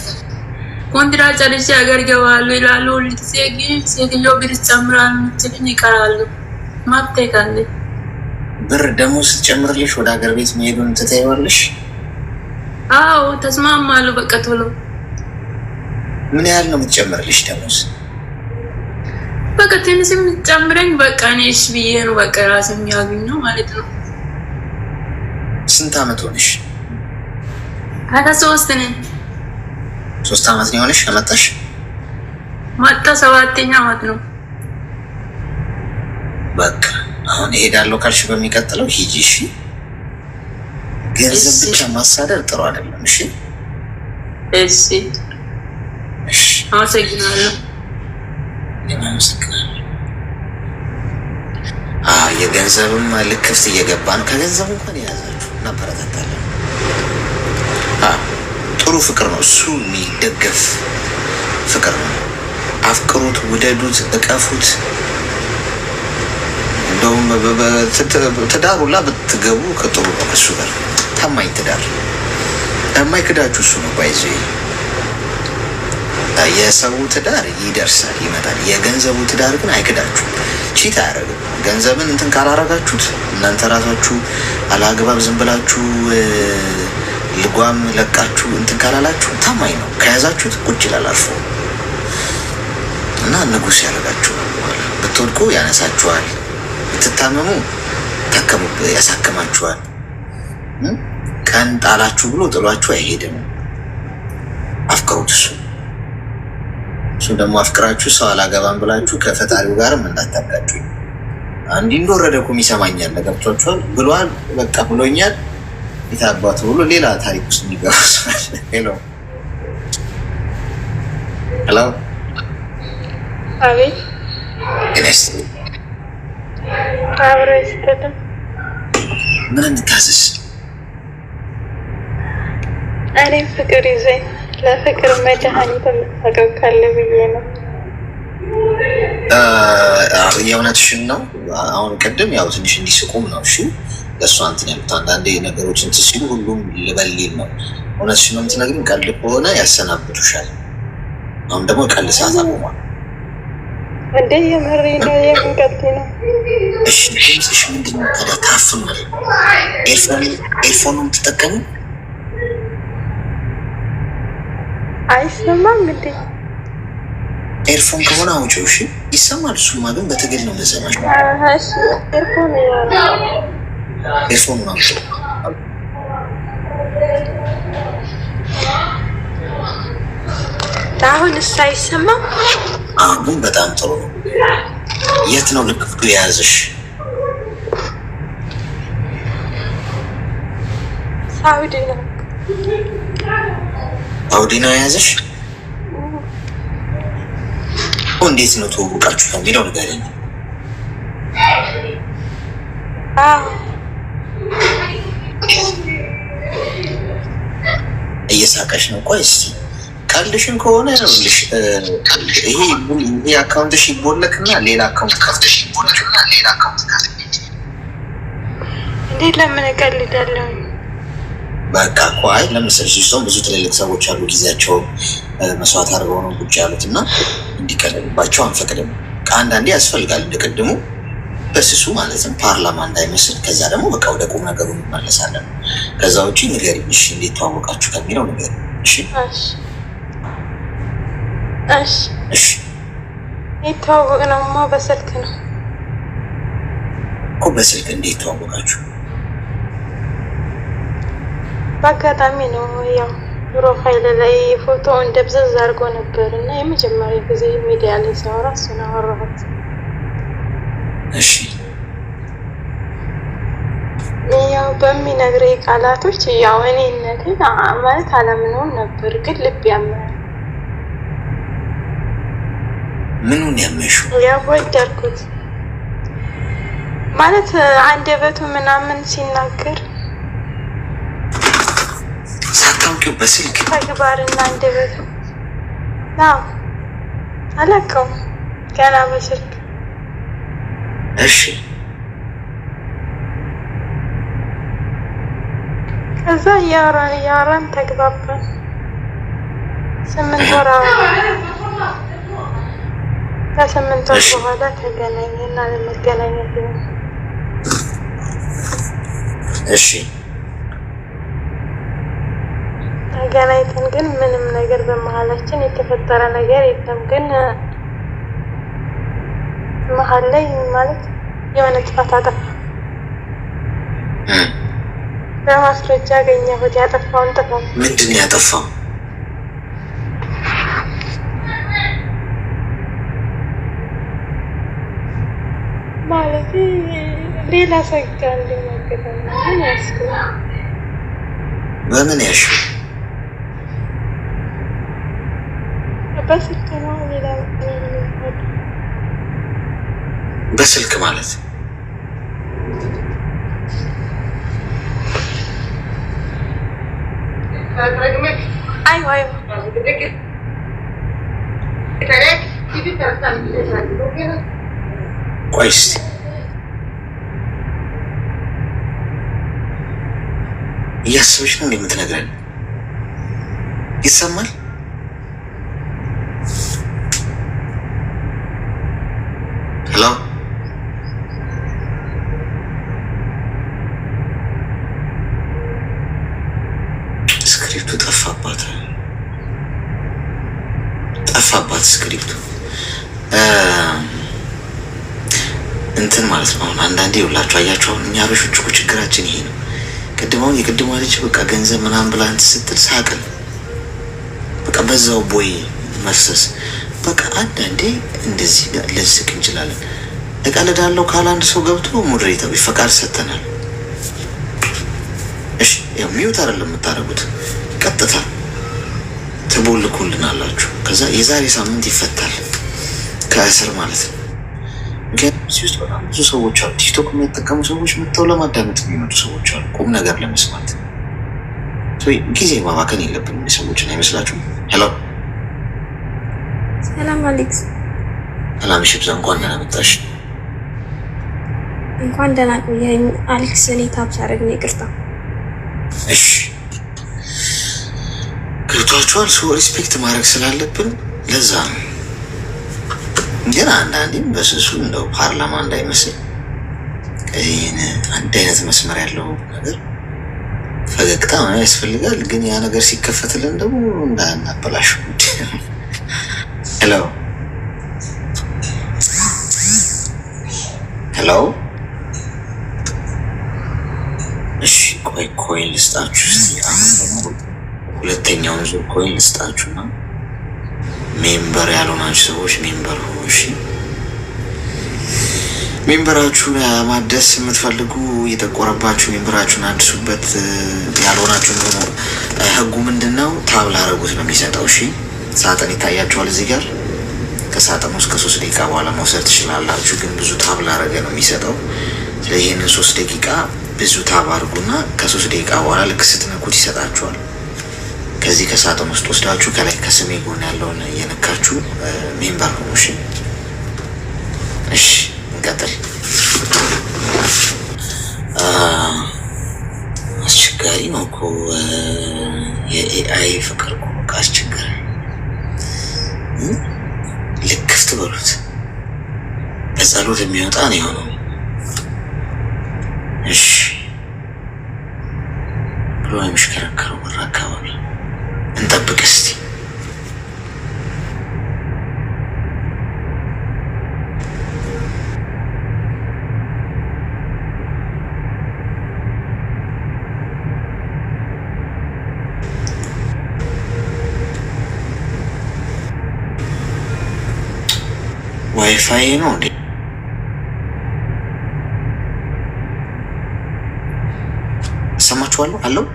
ኮንትራት ጨርሼ አገር ገባለሁ ይላሉ ሁልጊዜ፣ ግን ሴትዮዋ ብር ጨምራል ብትለኝ ይቀራለሁ። ማፍቴ ካለኝ ብር ደሞዝ ስትጨምርልሽ ወደ ሀገር ቤት መሄዱን ትተይዋለሽ? አዎ ተስማማለሁ። በቃ ቶሎ። ምን ያህል ነው የምትጨምርልሽ ደሞዝ? በቃ ትንሽ የምትጨምረኝ በቃ እኔ እሺ ብዬ ነው በቃ ራሴ የሚያገኘው ማለት ነው። ስንት አመት ሆነሽ? 23 ነኝ። 3 አመት ነው የሆነሽ ከመጣሽ? መጣ 7ኛ አመት ነው። በቃ አሁን እሄዳለሁ ካልሽ በሚቀጥለው ሂጂ። እሺ ገንዘብ ብቻ ማሳደር ጥሩ አይደለም። እሺ እሺ እሺ። አመሰግናለሁ። አመሰግናለሁ። የገንዘብም ልክፍት እየገባን ከገንዘብ እንኳን የያዛችሁ እናበረታታለን። ጥሩ ፍቅር ነው እሱ፣ የሚደገፍ ፍቅር ነው። አፍቅሩት፣ ውደዱት፣ እቀፉት። እንደውም ትዳሩላ ብትገቡ ከጥሩ ነው። ከሱ ጋር ታማኝ ትዳር የማይክዳችሁ እሱ ነው። ባይዞ የሰው ትዳር ይደርሳል ይመጣል። የገንዘቡ ትዳር ግን አይክዳችሁ፣ ቺት አያደርግም። ገንዘብን እንትን ካላረጋችሁት እናንተ ራሳችሁ አላግባብ ዝም ብላችሁ ልጓም ለቃችሁ እንትን ካላላችሁ ታማኝ ነው። ከያዛችሁት ቁጭ ይላል አልፎ እና ንጉስ ያደርጋችሁ። ብትወድቁ ያነሳችኋል፣ ብትታመሙ ያሳክማችኋል። ቀን ጣላችሁ ብሎ ጥሏችሁ አይሄድም። አፍቅሩት። እሱ ደግሞ አፍቅራችሁ ሰው አላገባም ብላችሁ ከፈጣሪው ጋርም እንዳታጋጩ። አንድ እንደወረደ እኮ ይሰማኛል ገብቷችኋል ብሏል። በቃ ብሎኛል የታባቱ ብሎ ሌላ ታሪክ ውስጥ የሚገባ ሰው። ሄሎ ሄሎ፣ አቤት። አብረ ይስጥልኝ። ምን እንታዘዝ? እኔም ፍቅር ይዘኝ ለፍቅር መድኃኒት የምታውቀው ካለ ብዬ ነው። የእውነትሽን ነው። አሁን ቅድም ያው ትንሽ እንዲስቁም ነው። እሺ ለእሷ እንትን ያሉት አንዳንዴ ነገሮች እንትን ሲሉ ሁሉም ልበሊል ነው። እውነትሽን ነው የምትነግሪኝ። ቀልድ ከሆነ ያሰናብቱሻል። አሁን ደግሞ ቀልድ ሰዓት አቁሟል። እንዴ የምሬ ነው። የምንቀልድ ነው። እሺ ድምፅሽ ምንድን ነው ታዲያ? ታፍኗል። ኤርፎን ነው የምትጠቀሙ? አይሰማም እንዴ? ኤርፎን ከሆነ አውጪው። እሺ ይሰማል። እሱማ ግን በትግል ነው መሰማሽ። እሺ ኤርፎን ኤርፎን ነው አውጪው። አሁን እሱ አይሰማም። አሁን በጣም ጥሩ ነው። የት ነው ልክፍቱ የያዘሽ? ሳውዲ ነው። ሳውዲ ነው የያዘሽ? እንዴት ነው ተወቃችሁ ከሚለው ንገረኝ። እየሳቀሽ ነው። ቆይ እስኪ ቀልድሽን ከሆነ ልሽ ይሄ አካውንትሽ ይቦለክና ሌላ አካውንት ከፍተሽ ይቦለክና ሌላ አካውንት ከፍተሽ እንዴ ለምን እቀልዳለሁ? በቃ ቆይ ለምሳሌ ሲስተም ብዙ ትልልቅ ሰዎች አሉ ጊዜያቸውን መስዋዕት አድርገው ነው ቁጭ ያሉት እና እንዲቀለልባቸው አንፈቅድም። ከአንዳንዴ ያስፈልጋል እንደቀድሙ በስሱ ማለትም ፓርላማ እንዳይመስል። ከዛ ደግሞ በቃ ወደ ቁም ነገሩ እንመለሳለን። ከዛ ውጪ ንገሪኝ እሺ፣ እንዴት ተዋወቃችሁ ከሚለው ንገሪኝ እሺ። እሺ የተዋወቅነውማ በስልክ ነው እኮ። በስልክ እንዴት ተዋወቃችሁ? በአጋጣሚ ነው። ያው ፕሮፋይል ላይ ፎቶውን ደብዘዝ አድርጎ ነበር እና የመጀመሪያ ጊዜ ሚዲያ ላይ ሲያወራ እሱን አወራሁት። እሺ ያው በሚነግረኝ ቃላቶች ያው እኔነትን ማለት አላምነውም ነበር፣ ግን ልብ ያምናል። ምኑን ያመሽው? ያው ወደድኩት ማለት አንደበቱ ምናምን ሲናገር ሳታውቂው በስልክ ተግባርና አንደበቱ ነው አላውቀውም ገና በስልክ። እሺ ከዛ እያወራን ተግባባን። 8 ወር ከ8 ወር በኋላ ተገናኘን። አለመገናኘት ነው። እሺ ተገናኝተን ግን ምንም ነገር በመሀላችን የተፈጠረ ነገር የለም። ግን መሀል ላይ ማለት የሆነ ጥፋት አጠፋ። በማስረጃ አገኘሁት ያጠፋውን ጥፋት። ምንድን ነው ያጠፋው? ማለት ሌላ ሰጋ እንደሚያገባኝ ምን ያስኩ በምን ያሹ? በስልክ ነው። ሌላ በስልክ ማለት ايوه كويس. እያሰበች ነው የምትነግረን። ይሰማል? ሄሎ ስክሪፕቱ ጠፋባት ስክሪፕቱ እንትን ማለት ነው። አሁን አንዳንዴ ይውላችሁ አያችሁ፣ አሁን እኛ አበሾች እኮ ችግራችን ይሄ ነው። ቅድማውን የቅድሟ ልጅ በቃ ገንዘብ ምናምን ብላ እንትን ስትል ሳቅን፣ በቃ በዛው ቦይ መፍሰስ። በቃ አንዳንዴ እንደዚህ ልንስቅ እንችላለን። እቀልዳለሁ ካለ አንድ ሰው ገብቶ ሞዴሬተር ፈቃድ ሰጥተናል። እሺ ያው ሚውት አይደለም የምታደርጉት፣ ቀጥታ ትቦልኩልናላችሁ። ከዛ የዛሬ ሳምንት ይፈታል ከእስር ማለት ነው። ግን እዚህ ውስጥ በጣም ብዙ ሰዎች አሉ። ቲክቶክ የሚጠቀሙ ሰዎች መጥተው ለማዳመጥ የሚመጡ ሰዎች አሉ፣ ቁም ነገር ለመስማት። ጊዜ ማባከን የለብንም የሰዎችን አይመስላችሁም? ሄሎ ሰላም አሌክስ። ሰላም ሽብዛ፣ እንኳን ደህና መጣሽ። እንኳን ደህና ቆየኝ አሌክስ። እኔ ታብስ አደረግ ነው፣ ይቅርታ። እሺ ገብቷችኋል? ሰው ሪስፔክት ማድረግ ስላለብን ለዛ ነው። ግን አንዳንዴም በስሱ እንደው ፓርላማ እንዳይመስል ይህን አንድ አይነት መስመር ያለው ነገር ፈገግታ ያስፈልጋል። ግን ያ ነገር ሲከፈትልን ደግሞ እንዳናበላሽ። ሄሎ ሄሎ። እሺ ቆይ ኮይን ልስጣችሁ እስቲ። አሁን ደግሞ ሁለተኛውን ዙር ኮይን ልስጣችሁና ሜምበር ያልሆናችሁ ሰዎች ሜምበር ሆኑ። እሺ ሜምበራችሁን ማደስ የምትፈልጉ እየጠቆረባችሁ ሜምበራችሁን አድሱበት። ያልሆናችሁ ደግሞ ህጉ ምንድነው? ታብ ላረጉት ነው የሚሰጠው። እሺ ሳጥን ይታያችኋል እዚህ ጋር። ከሳጥን ውስጥ ከ3 ደቂቃ በኋላ መውሰድ ትችላላችሁ። ግን ብዙ ታብ ላረገ ነው የሚሰጠው። ስለዚህ ይህንን 3 ደቂቃ ብዙ ታብ አድርጉና ከ3 ደቂቃ በኋላ ልክ ስትነኩት ይሰጣችኋል። ከዚህ ከሳጥን ውስጥ ወስዳችሁ ከላይ ከስሜ ጎን ያለውን እየነካችሁ ሜምበር ሆኑ። እሺ እሺ እንቀጥል። አስቸጋሪ ነው እኮ የኤአይ ፍቅር እኮ በቃ አስቸጋሪ። ልክፍት በሉት በጸሎት የሚወጣ ነው የሆነው። እሺ ብሎ የሚሽከረከረው ብር አካባቢ እንጠብቅ እስቲ። ዋይፋይ ነው እንዴ? እሰማችኋለሁ አለው።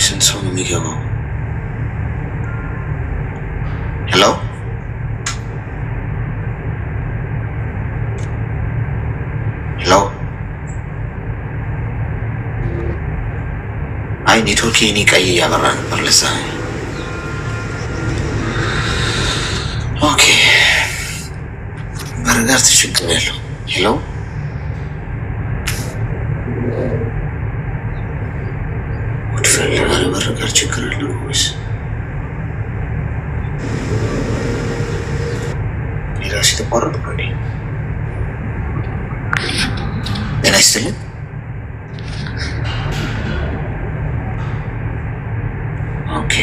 ስንት ሰው ነው የሚገባው? ሄሎ ሄሎ። አይ ኔትወርክ የኔ ቀይ እያበራ ነበር ለዛ። ኦኬ በረጋር ተቸግር ያለው። ሄሎ በረጋር ችግር አለው ወይስ ሌላ ሲተቋረጥ ነው? ጤና ይስጥልን። ኦኬ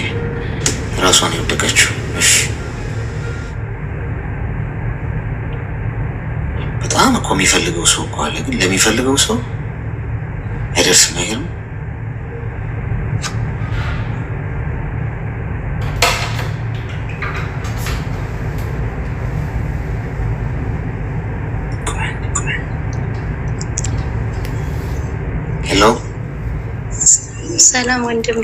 ራሷን የወደቀችው። እሺ በጣም እኮ የሚፈልገው ሰው እኮ አለ፣ ግን ለሚፈልገው ሰው አይደርስም። አይገርም? ሄሎ ሰላም ወንድሜ።